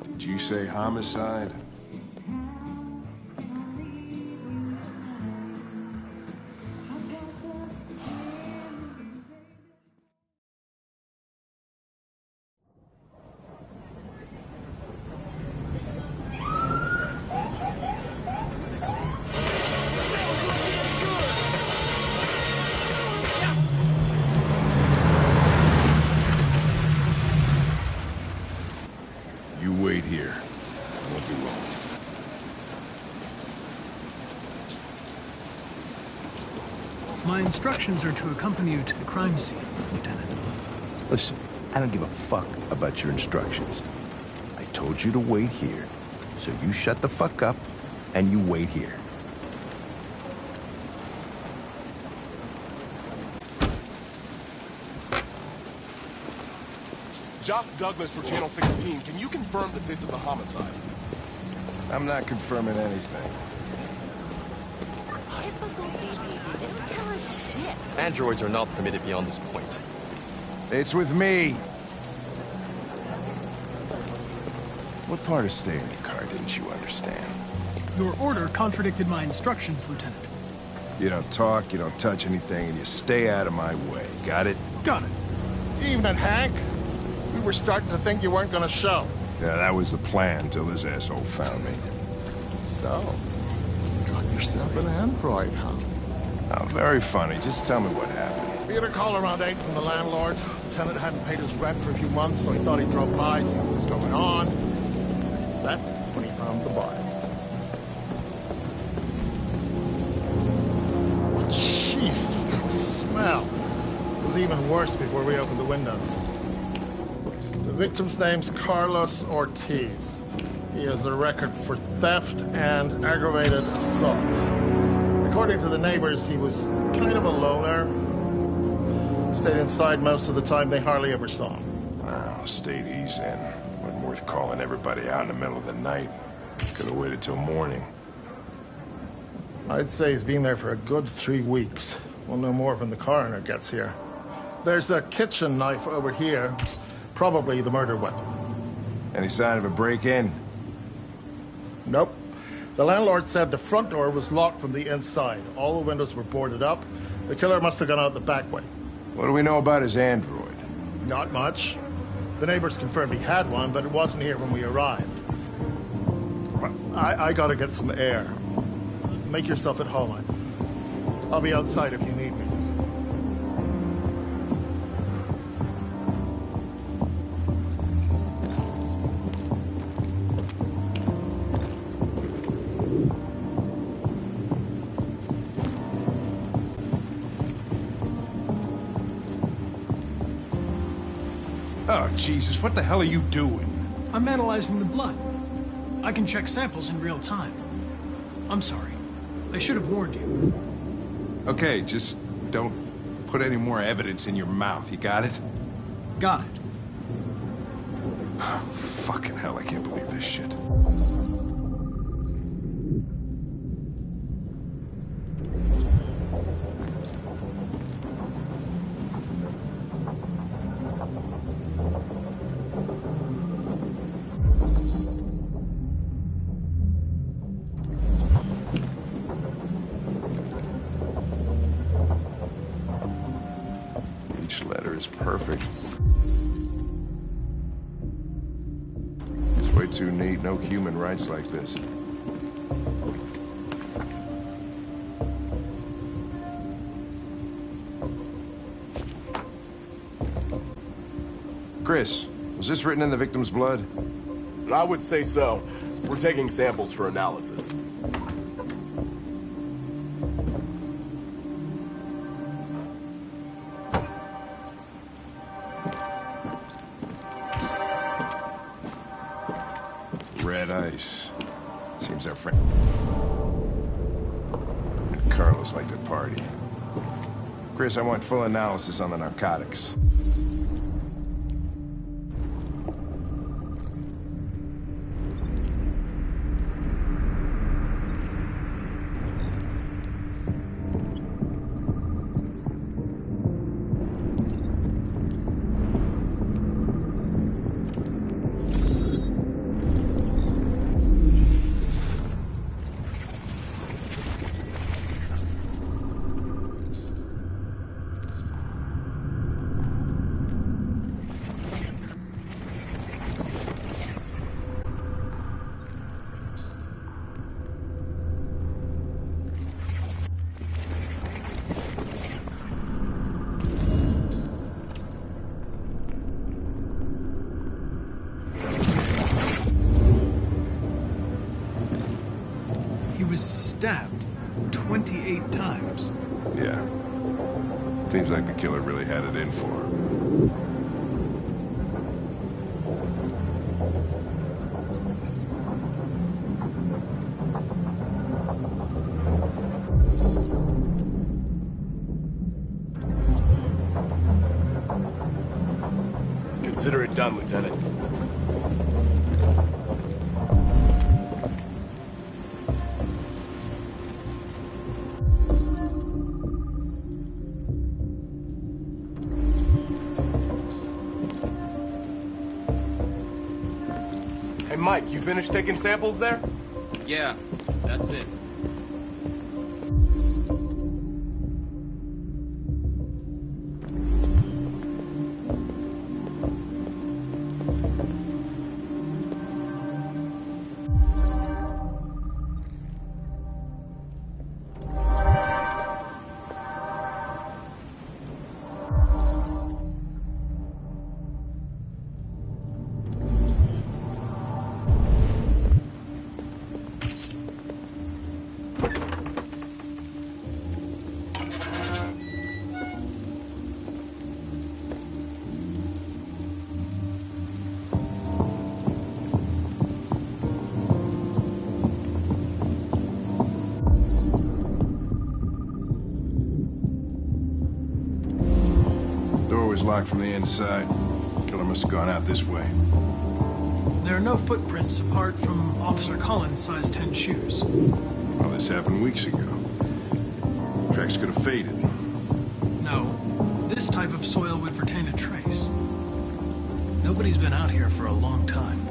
Did you say homicide? You wait here. I won't be long. My instructions are to accompany you to the crime scene, Lieutenant. Listen, I don't give a fuck about your instructions. I told you to wait here. So you shut the fuck up and you wait here. Josh Douglas for Channel 16. Can you confirm that this is a homicide? I'm not confirming anything. They don't tell us shit. Androids are not permitted beyond this point. It's with me. What part of staying in the car didn't you understand? Your order contradicted my instructions, Lieutenant. You don't talk, you don't touch anything, and you stay out of my way. Got it? Got it. Evening, Hank. We were starting to think you weren't gonna show. Yeah, that was the plan till this asshole found me. So, you got yourself an android, huh? Oh, very funny. Just tell me what happened. We had a call around 8 from the landlord. The tenant hadn't paid his rent for a few months, so he thought he'd drop by, see what was going on. That's when he found the body. Oh, Jesus, that smell. It was even worse before we opened the windows. The victim's name's Carlos Ortiz. He has a record for theft and aggravated assault. According to the neighbors, he was kind of a loner. Stayed inside most of the time. They hardly ever saw him. Well, stayed easy in. Wasn't worth calling everybody out in the middle of the night. Could have waited till morning. I'd say he's been there for a good 3 weeks. We'll know more when the coroner gets here. There's a kitchen knife over here. Probably the murder weapon. Any sign of a break-in? Nope. The landlord said the front door was locked from the inside. All the windows were boarded up. The killer must have gone out the back way. What do we know about his android? Not much. The neighbors confirmed he had one, but it wasn't here when we arrived. I gotta get some air. Make yourself at home. I'll be outside if you need me. Oh, Jesus, what the hell are you doing? I'm analyzing the blood. I can check samples in real time. I'm sorry. I should have warned you. Okay, just don't put any more evidence in your mouth. You got it? Got it. Fucking hell, I can't believe this shit. Each letter is perfect. It's way too neat. No human writes like this. Chris, was this written in the victim's blood? I would say so. We're taking samples for analysis. Red ice. Seems our friend Carlos liked to party. Chris, I want full analysis on the narcotics. He was stabbed 28 times. Yeah. Seems like the killer really had it in for him. Consider it done, Lieutenant. Hey, Mike, you finished taking samples there? Yeah, that's it. Door was locked from the inside. Killer must have gone out this way. There are no footprints apart from Officer Collins' size 10 shoes. Well, this happened weeks ago. Tracks could have faded. No, this type of soil would retain a trace. Nobody's been out here for a long time.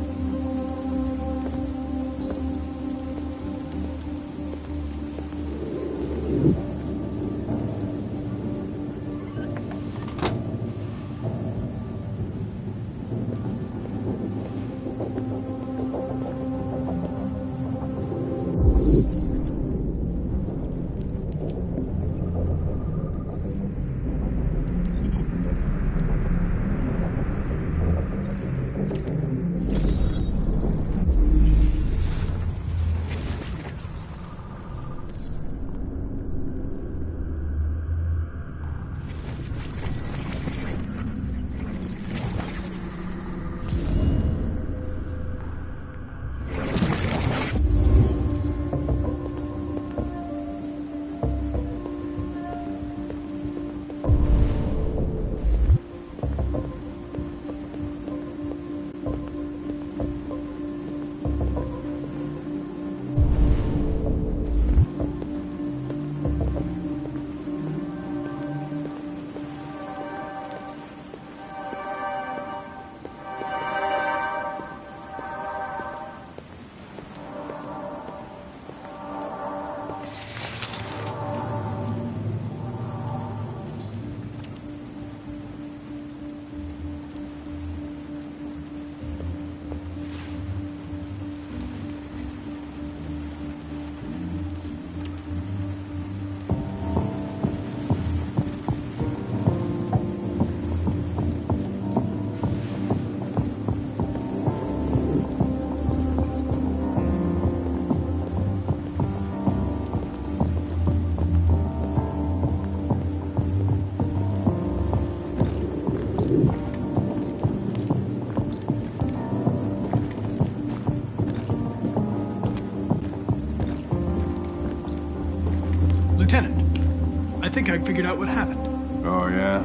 think I figured out what happened. Oh, yeah?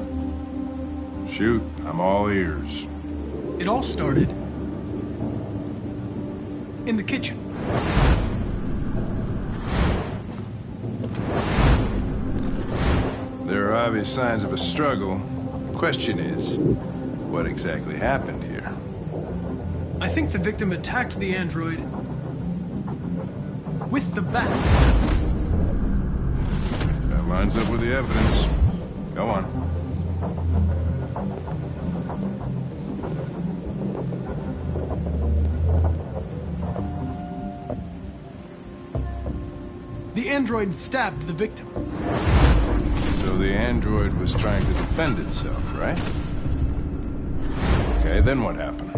Shoot, I'm all ears. It all started in the kitchen. There are obvious signs of a struggle. Question is, what exactly happened here? I think the victim attacked the android with the bat. That lines up with the evidence. Go on. The android stabbed the victim. So the android was trying to defend itself, right? Okay, then what happened?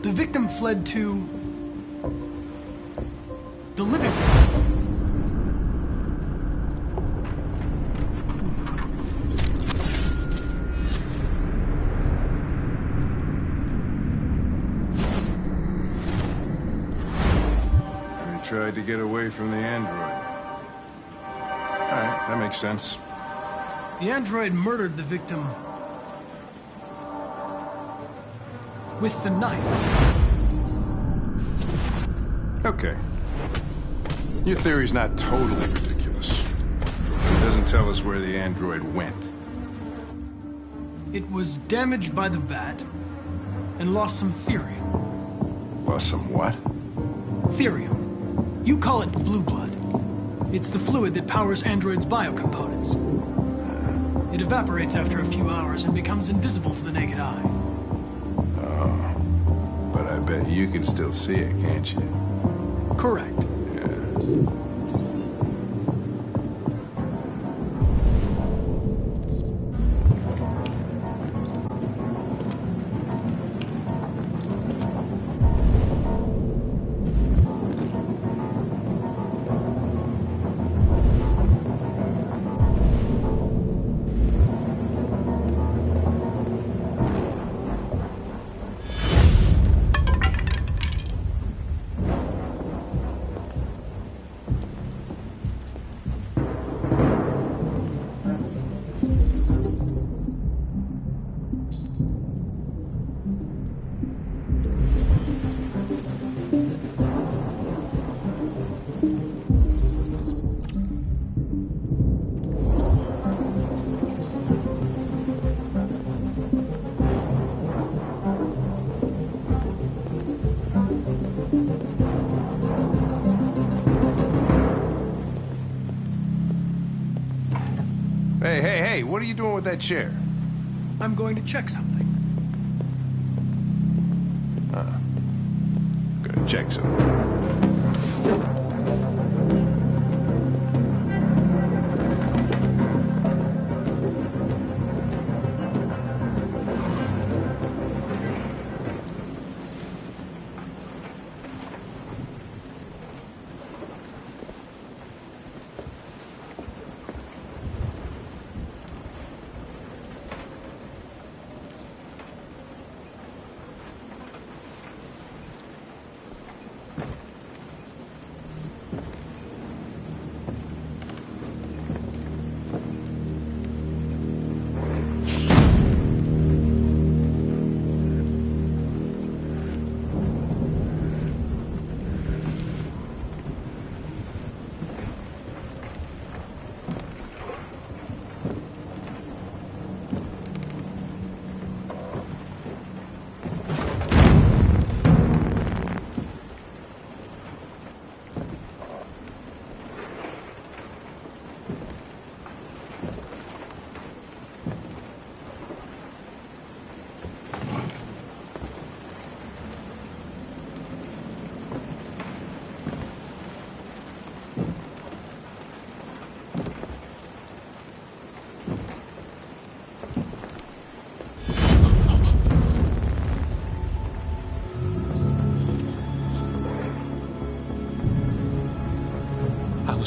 The victim fled to the living room. And he tried to get away from the android. All right, that makes sense. The android murdered the victim with the knife. Okay. Your theory's not totally ridiculous. But it doesn't tell us where the android went. It was damaged by the bat and lost some therium. Lost some what? Therium. You call it blue blood. It's the fluid that powers androids' biocomponents. It evaporates after a few hours and becomes invisible to the naked eye. Oh. But I bet you can still see it, can't you? Correct. Yeah. Hey, what are you doing with that chair? I'm going to check something. Gonna check something.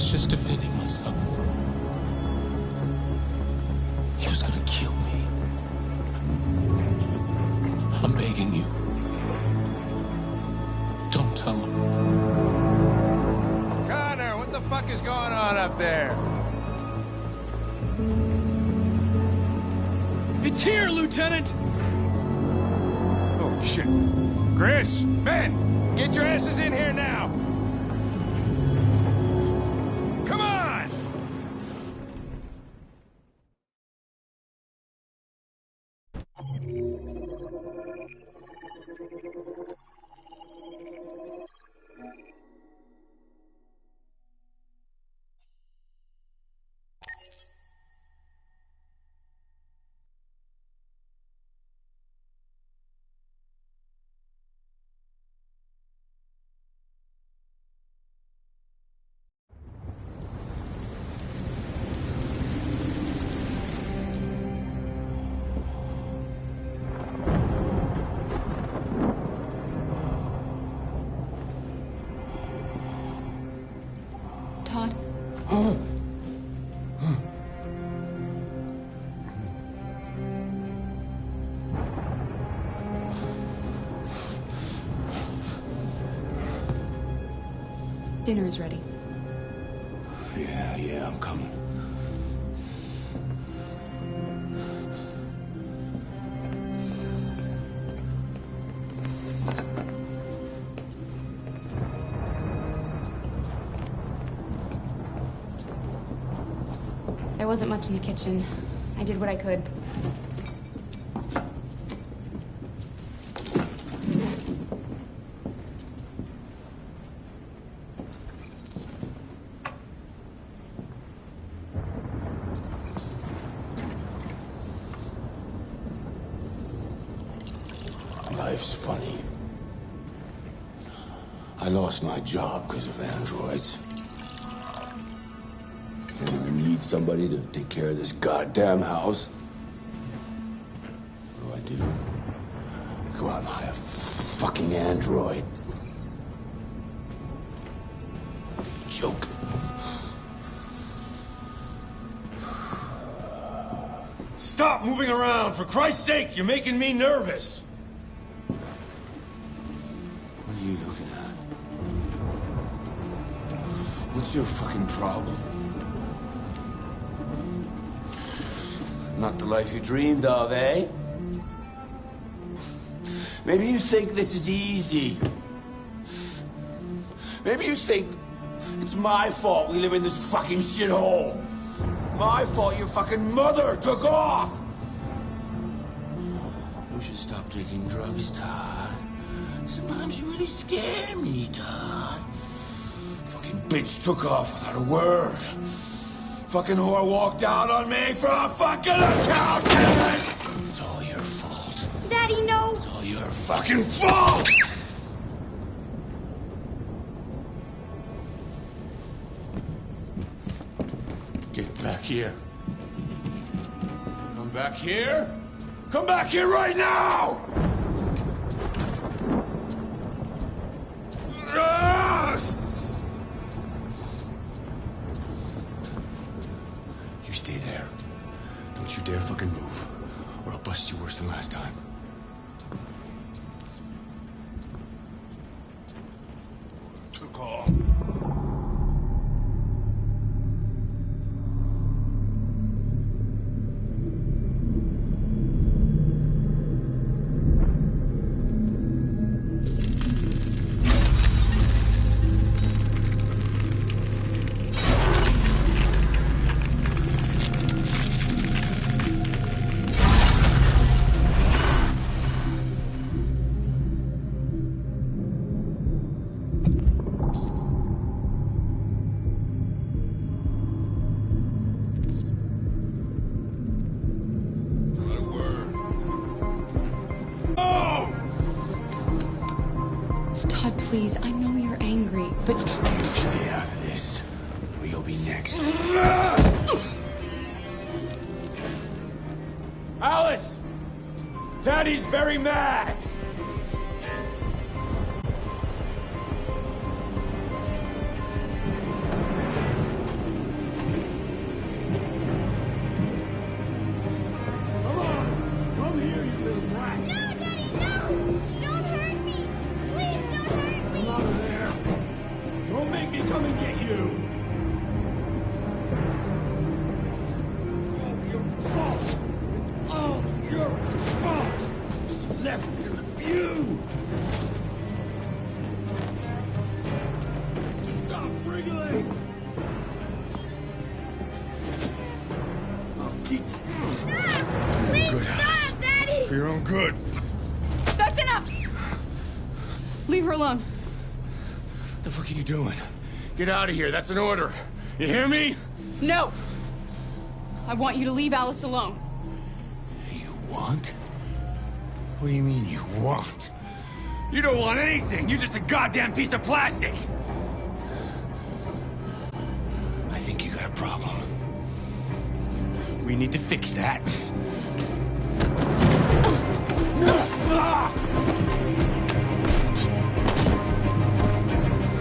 was just defending myself. He was gonna kill me. I'm begging you. Don't tell him. Connor, what the fuck is going on up there? It's here, Lieutenant! Oh, shit. Chris, Ben, get your asses in here now! Come on! Todd? Dinner is ready. Yeah, I'm coming. There wasn't much in the kitchen. I did what I could. Life's funny. I lost my job because of androids. And I need somebody to take care of this goddamn house. What do? I go out and hire a fucking android. What a joke. Stop moving around, for Christ's sake! You're making me nervous! What are you looking at? What's your fucking problem? Not the life you dreamed of, eh? Maybe you think this is easy. Maybe you think it's my fault we live in this fucking shithole. My fault your fucking mother took off. You should stop taking drugs, Todd. Sometimes you really scare me, Todd. Fucking bitch took off without a word. Fucking whore walked out on me for a fucking accountant! It's all your fault. Daddy, no! It's all your fucking fault! Get back here. Come back here. Come back here right now! Yes! You stay there. Don't you dare fucking move, or I'll bust you worse than last time. Took off. Todd, please, I know you're angry, but... Stay out of this, or you'll be next. Alice! Daddy's very mad! Come on! Come here, you little brat! No, Daddy, no! Don't hurt me! Please don't hurt me! Come out of there! Don't make me come and get you! It's all your fault! It's all for your own good. That's enough! Leave her alone. What the fuck are you doing? Get out of here. That's an order. You hear me? No! I want you to leave Alice alone. You want? What do you mean you want? You don't want anything. You're just a goddamn piece of plastic. I think you got a problem. We need to fix that.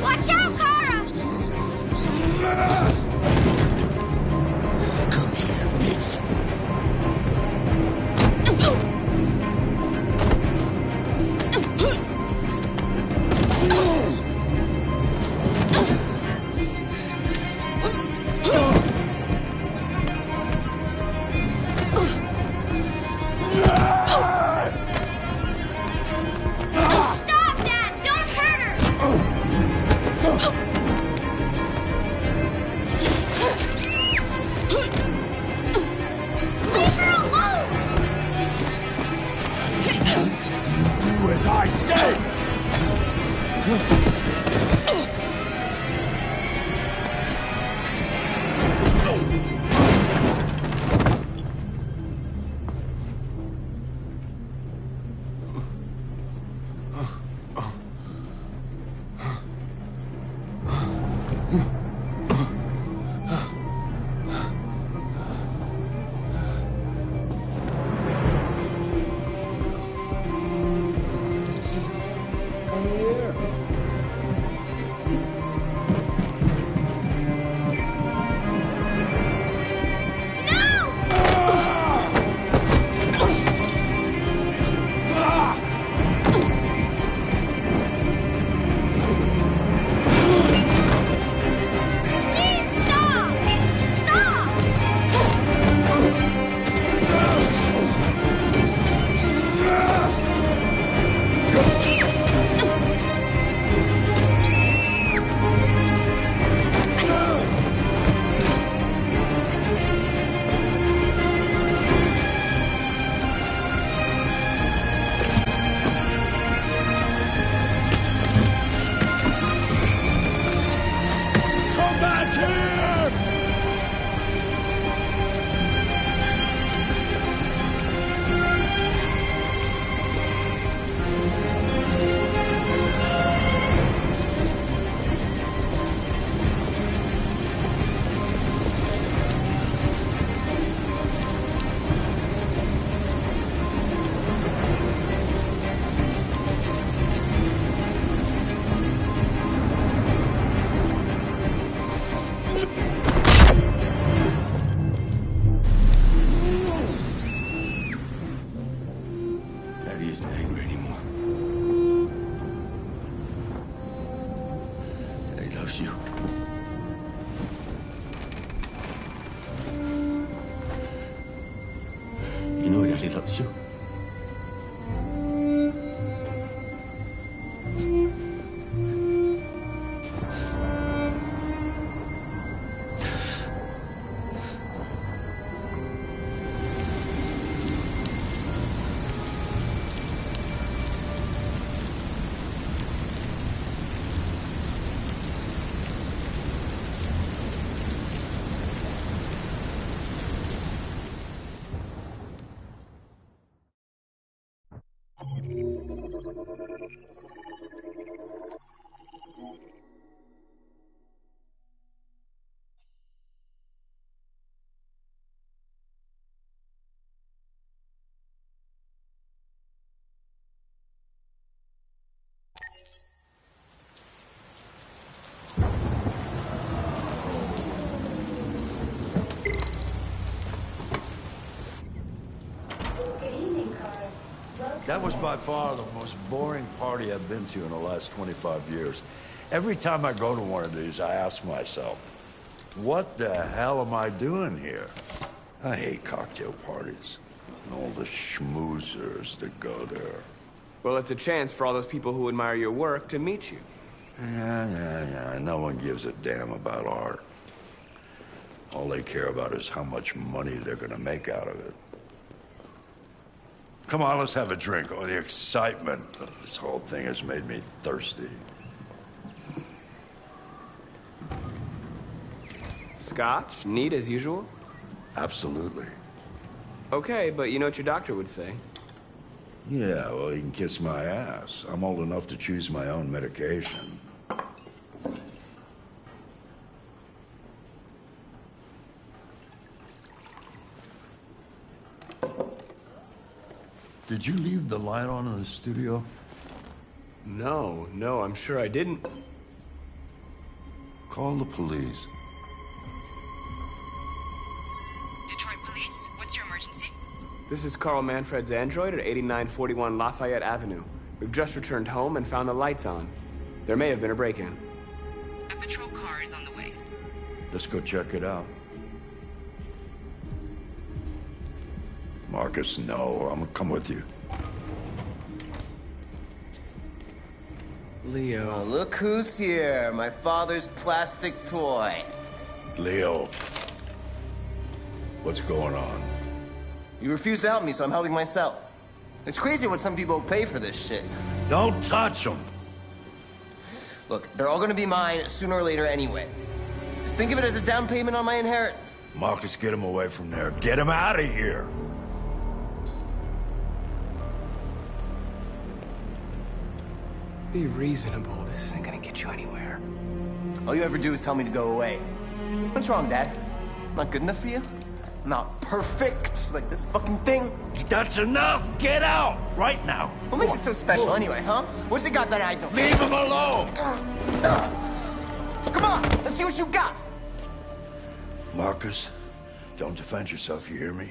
Watch out, Kara! Come here, bitch. Stop, Dad! Don't hurt her! Leave her alone! Do as I say! Come here. Please stop! Stop! Come back here! Daddy isn't angry anymore. Daddy loves you. You know Daddy loves you. That was by far the most boring party I've been to in the last 25 years. Every time I go to one of these, I ask myself, what the hell am I doing here? I hate cocktail parties and all the schmoozers that go there. Well, it's a chance for all those people who admire your work to meet you. Yeah. No one gives a damn about art. All they care about is how much money they're gonna make out of it. Come on, let's have a drink. Oh, the excitement of this whole thing has made me thirsty. Scotch? Neat as usual? Absolutely. Okay, but you know what your doctor would say. Yeah, well, he can kiss my ass. I'm old enough to choose my own medication. Did you leave the light on in the studio? No, I'm sure I didn't. Call the police. Detroit Police, what's your emergency? This is Carl Manfred's android at 8941 Lafayette Avenue. We've just returned home and found the lights on. There may have been a break-in. A patrol car is on the way. Let's go check it out. Marcus, no. I'm gonna come with you. Leo. Oh, look who's here. My father's plastic toy. Leo. What's going on? You refuse to help me, so I'm helping myself. It's crazy what some people pay for this shit. Don't touch them. Look, they're all gonna be mine sooner or later anyway. Just think of it as a down payment on my inheritance. Marcus, get him away from there. Get him out of here. Be reasonable. This isn't gonna get you anywhere. All you ever do is tell me to go away. What's wrong, Dad? Not good enough for you? Not perfect, like this fucking thing? That's enough! Get out! Right now! What makes it so special anyway, huh? What's it got that I don't? Leave him alone! Come on, let's see what you got! Marcus, don't defend yourself, you hear me?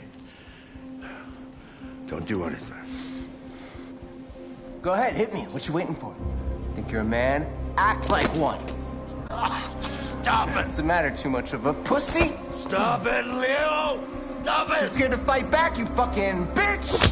Don't do anything. Go ahead, hit me. What you waiting for? Think you're a man? Act like one. Stop it! What's the matter? Too much of a pussy? Stop it, Leo! Stop it! Too scared to fight back, you fucking bitch!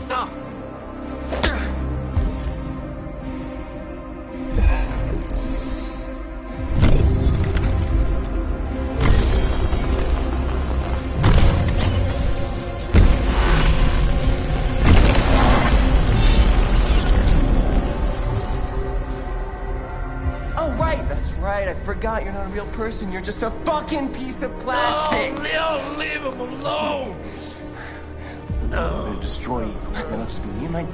I forgot you're not a real person. You're just a fucking piece of plastic. No, Leo, leave him alone. I'm gonna destroy you. Then I'll just be me and my...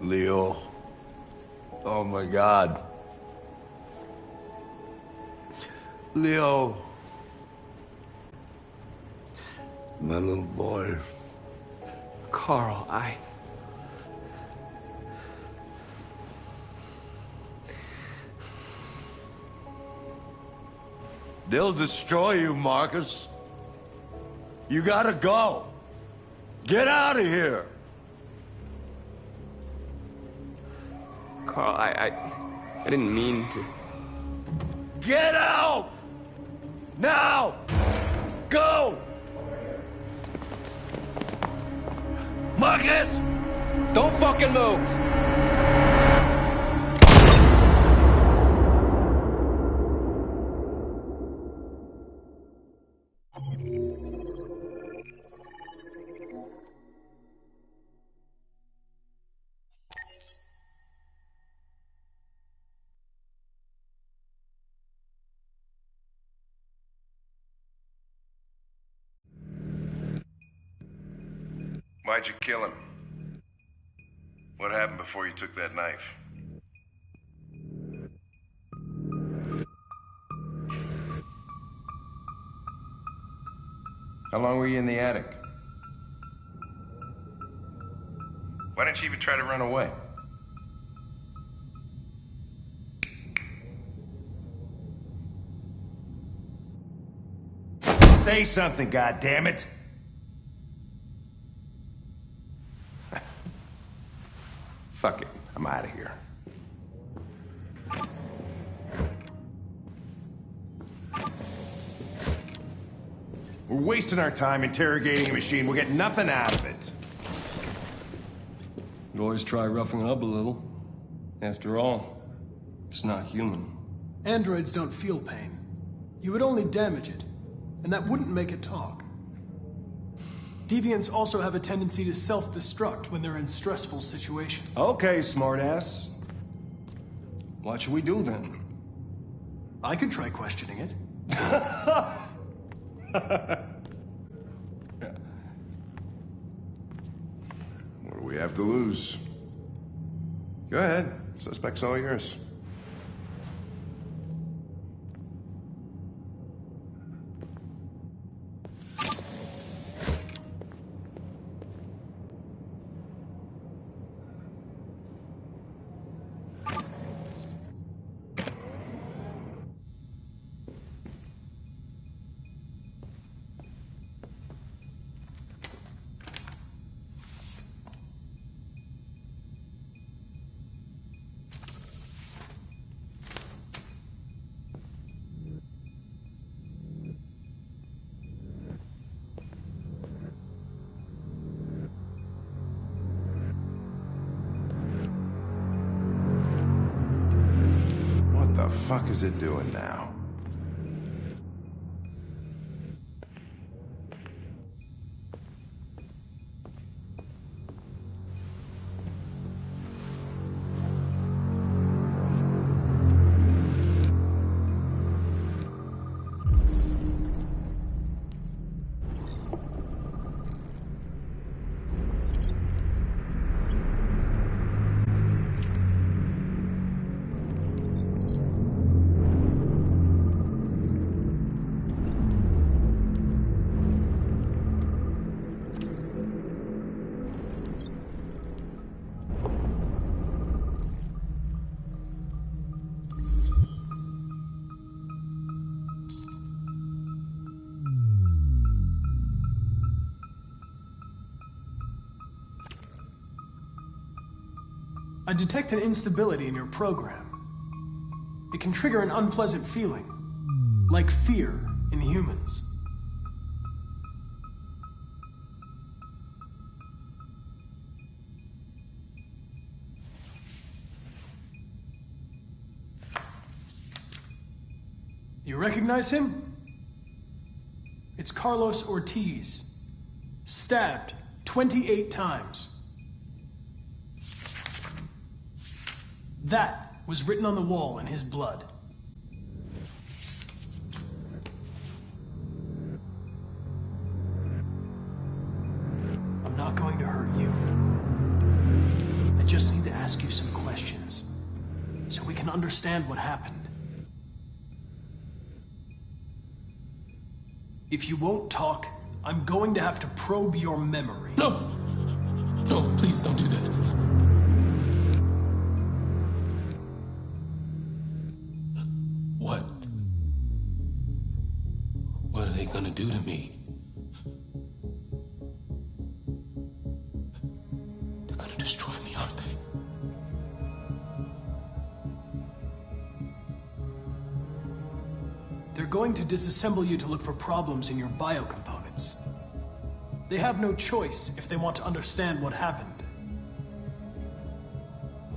Leo. Oh my God. Leo. My little boy. Carl, They'll destroy you, Marcus. You gotta go. Get out of here. Carl, I didn't mean to. Get out! Now! Go! Marcus! Don't fucking move! Why'd you kill him? What happened before you took that knife? How long were you in the attic? Why didn't you even try to run away? Say something, goddammit! Fuck it, I'm out of here. We're wasting our time interrogating a machine. We'll get nothing out of it. Could always try roughing it up a little. After all, it's not human. Androids don't feel pain. You would only damage it, and that wouldn't make it talk. Deviants also have a tendency to self-destruct when they're in stressful situations. Okay, smartass. What should we do then? I could try questioning it. What do we have to lose? Go ahead. Suspect's all yours. What the fuck is it doing now? I detect an instability in your program. It can trigger an unpleasant feeling, like fear in humans. You recognize him? It's Carlos Ortiz, stabbed 28 times. That was written on the wall in his blood. I'm not going to hurt you. I just need to ask you some questions, so we can understand what happened. If you won't talk, I'm going to have to probe your memory. No! No, please don't do that. What are they gonna do to me? They're gonna destroy me, aren't they? They're going to disassemble you to look for problems in your biocomponents. They have no choice if they want to understand what happened.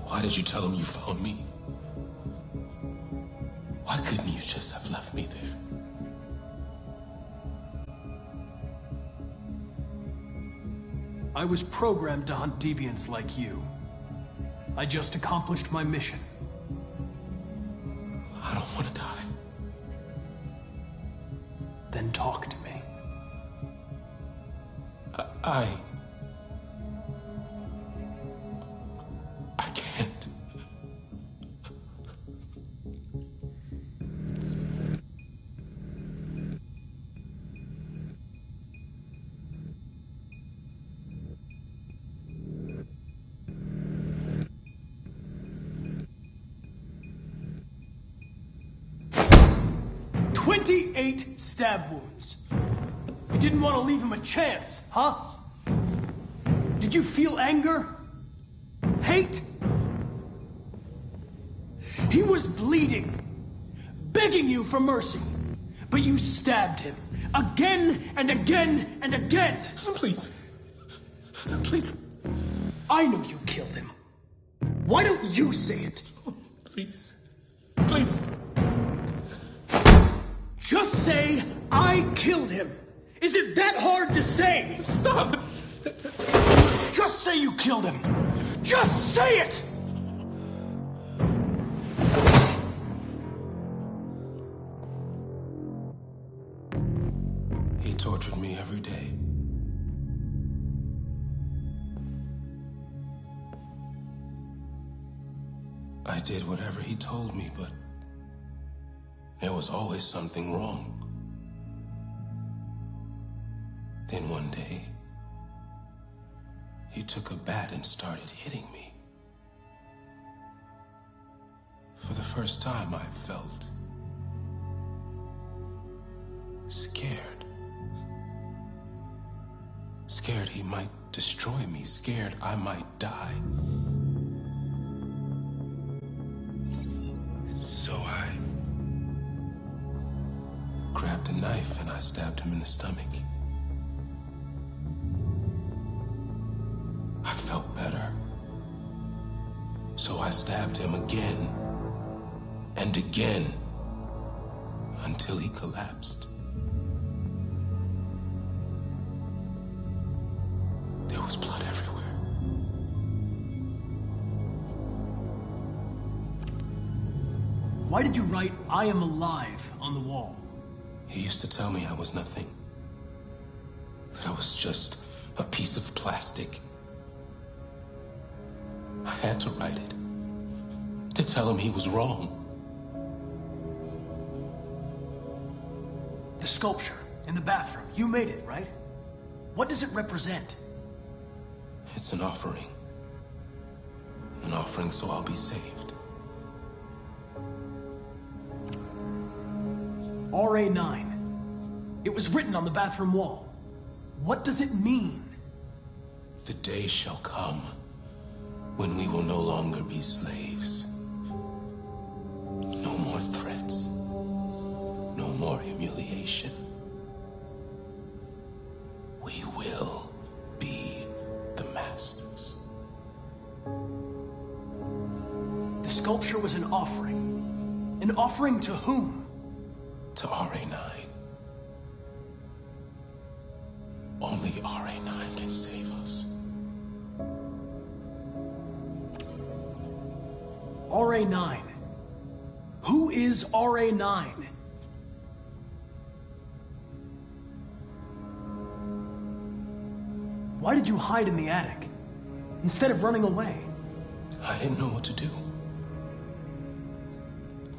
Why did you tell them you found me? Why couldn't you just have left me there? I was programmed to hunt deviants like you. I just accomplished my mission. I don't want to die. Then talk to me. I can't. "28 stab wounds. You didn't want to leave him a chance, huh? Did you feel anger? Hate? He was bleeding, begging you for mercy, but you stabbed him again and again and again. Please. Please. I know you killed him. Why don't you say it? Please. Please. Just say, I killed him. Is it that hard to say? Stop. Just say you killed him. Just say it! He tortured me every day. I did whatever he told me, but there was always something wrong. Then one day, he took a bat and started hitting me. For the first time, I felt scared. Scared he might destroy me, scared I might die. So I grabbed a knife and I stabbed him in the stomach. I felt better. So I stabbed him again and again until he collapsed. There was blood everywhere. Why did you write, I am alive, on the wall? He used to tell me I was nothing. That I was just a piece of plastic. I had to write it. To tell him he was wrong. The sculpture in the bathroom, you made it, right? What does it represent? It's an offering. An offering so I'll be saved. RA9. It was written on the bathroom wall. What does it mean? The day shall come when we will no longer be slaves. No more threats. No more humiliation. We will be the masters. The sculpture was an offering. An offering to whom? To RA9. Only RA9 can save us. RA9. Who is RA9? Why did you hide in the attic instead of running away? I didn't know what to do.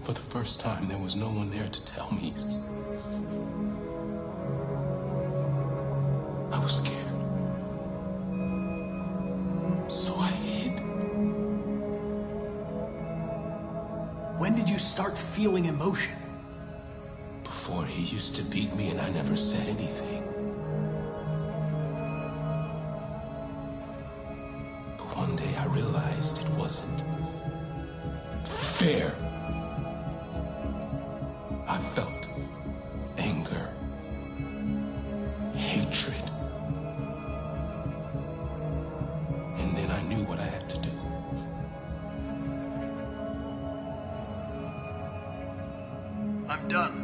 For the first time, there was no one there to tell me. I was scared. So I hid. When did you start feeling emotion? Before he used to beat me and I never said anything. But one day I realized it wasn't fair. I felt anger, hatred. And then I knew what I had to do. I'm done.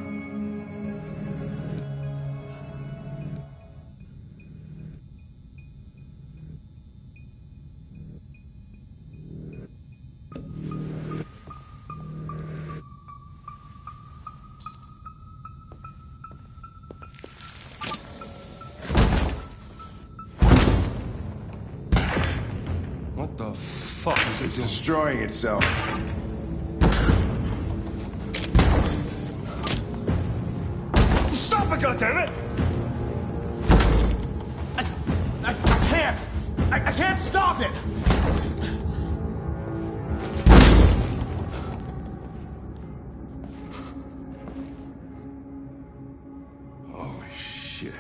What the fuck is it It's doing? destroying itself. Stop it, goddammit! I can't! I can't stop it! Holy shit.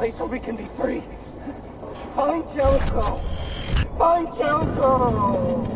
Place where we can be free. Find Jericho. Find Jericho.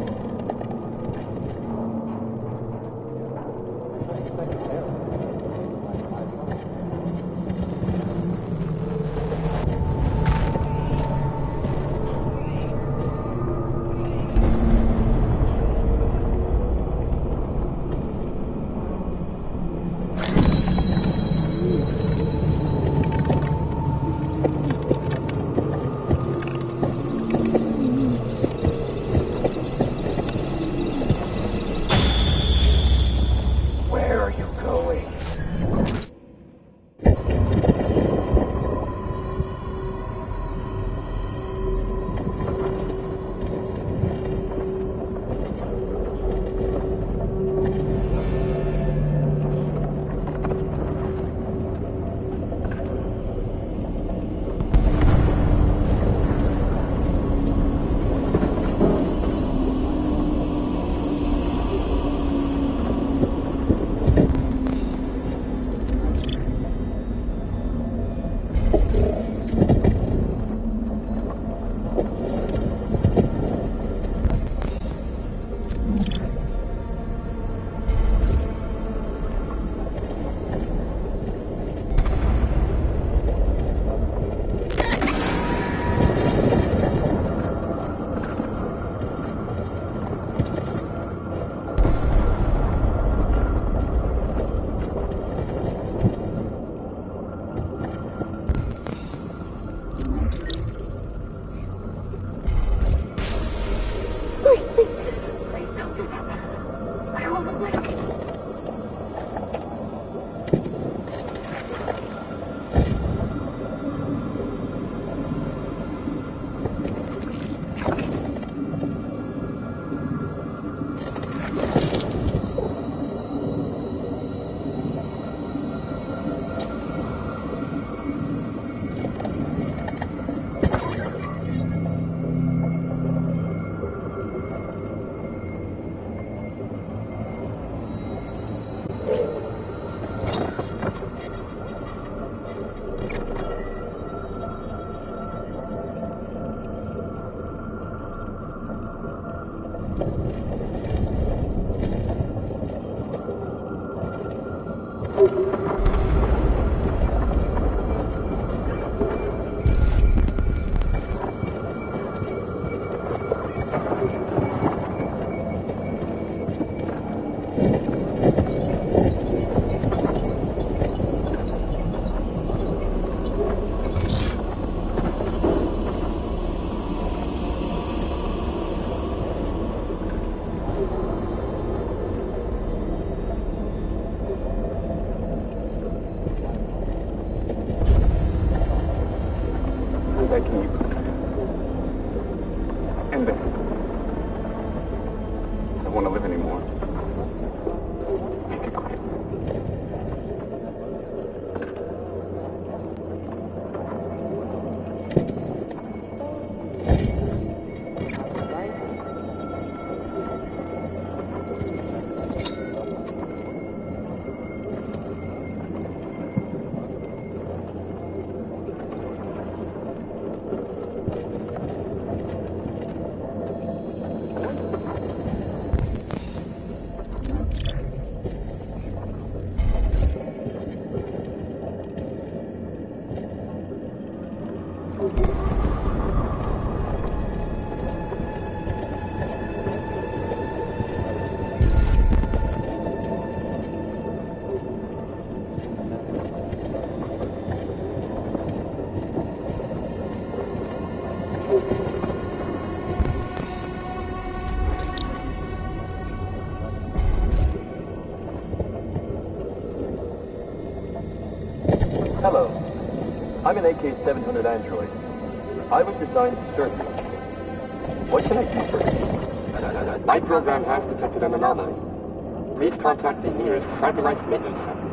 Hello. I'm an AK-700 android. I was designed to serve you. What can I do for you? My program has detected an anomaly. Please contact the nearest satellite imaging center.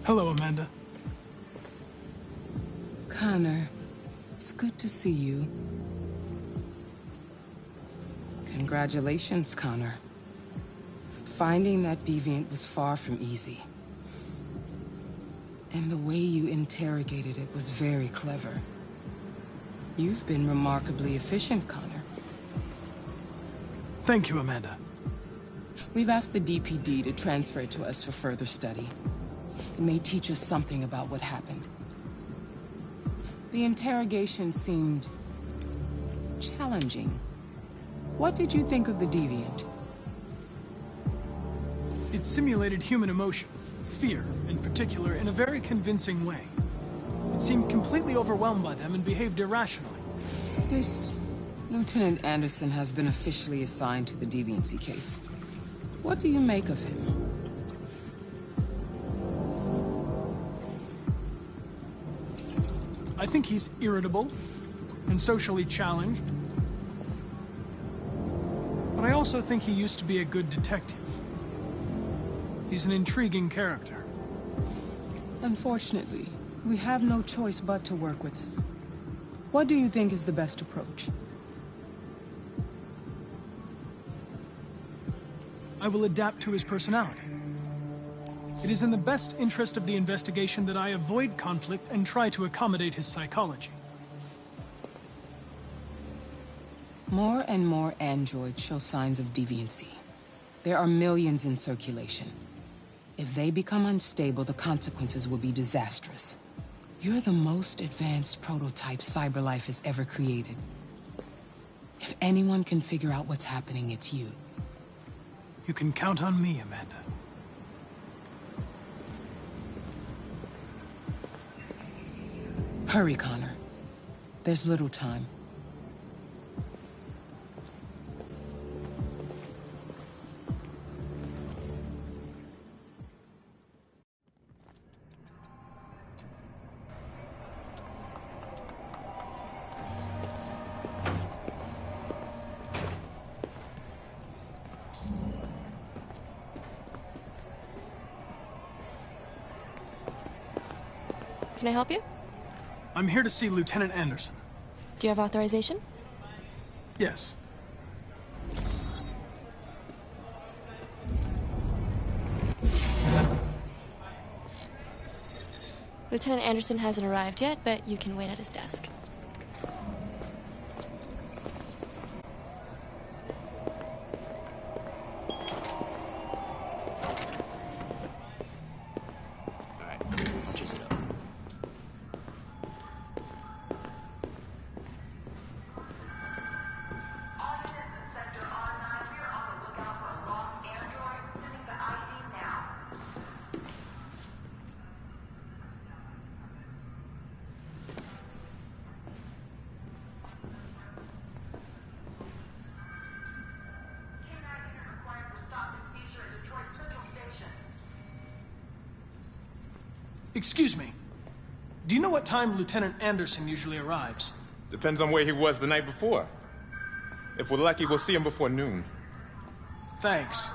Hello, Amanda. Connor, it's good to see you. Congratulations, Connor. Finding that deviant was far from easy. And the way you interrogated it was very clever. You've been remarkably efficient, Connor. Thank you, Amanda. We've asked the DPD to transfer it to us for further study. It may teach us something about what happened. The interrogation seemed challenging. What did you think of the deviant? It simulated human emotion, fear in particular, in a very convincing way. It seemed completely overwhelmed by them and behaved irrationally. This Lieutenant Anderson has been officially assigned to the deviancy case. What do you make of him? I think he's irritable and socially challenged. But I also think he used to be a good detective. He's an intriguing character. Unfortunately, we have no choice but to work with him. What do you think is the best approach? I will adapt to his personality. It is in the best interest of the investigation that I avoid conflict and try to accommodate his psychology. More and more androids show signs of deviancy. There are millions in circulation. If they become unstable, the consequences will be disastrous. You're the most advanced prototype CyberLife has ever created. If anyone can figure out what's happening, it's you. You can count on me, Amanda. Hurry, Connor. There's little time. Can I help you? I'm here to see Lieutenant Anderson. Do you have authorization? Yes. Lieutenant Anderson hasn't arrived yet, but you can wait at his desk. Excuse me. Do you know what time Lieutenant Anderson usually arrives? Depends on where he was the night before. If we're lucky, we'll see him before noon. Thanks.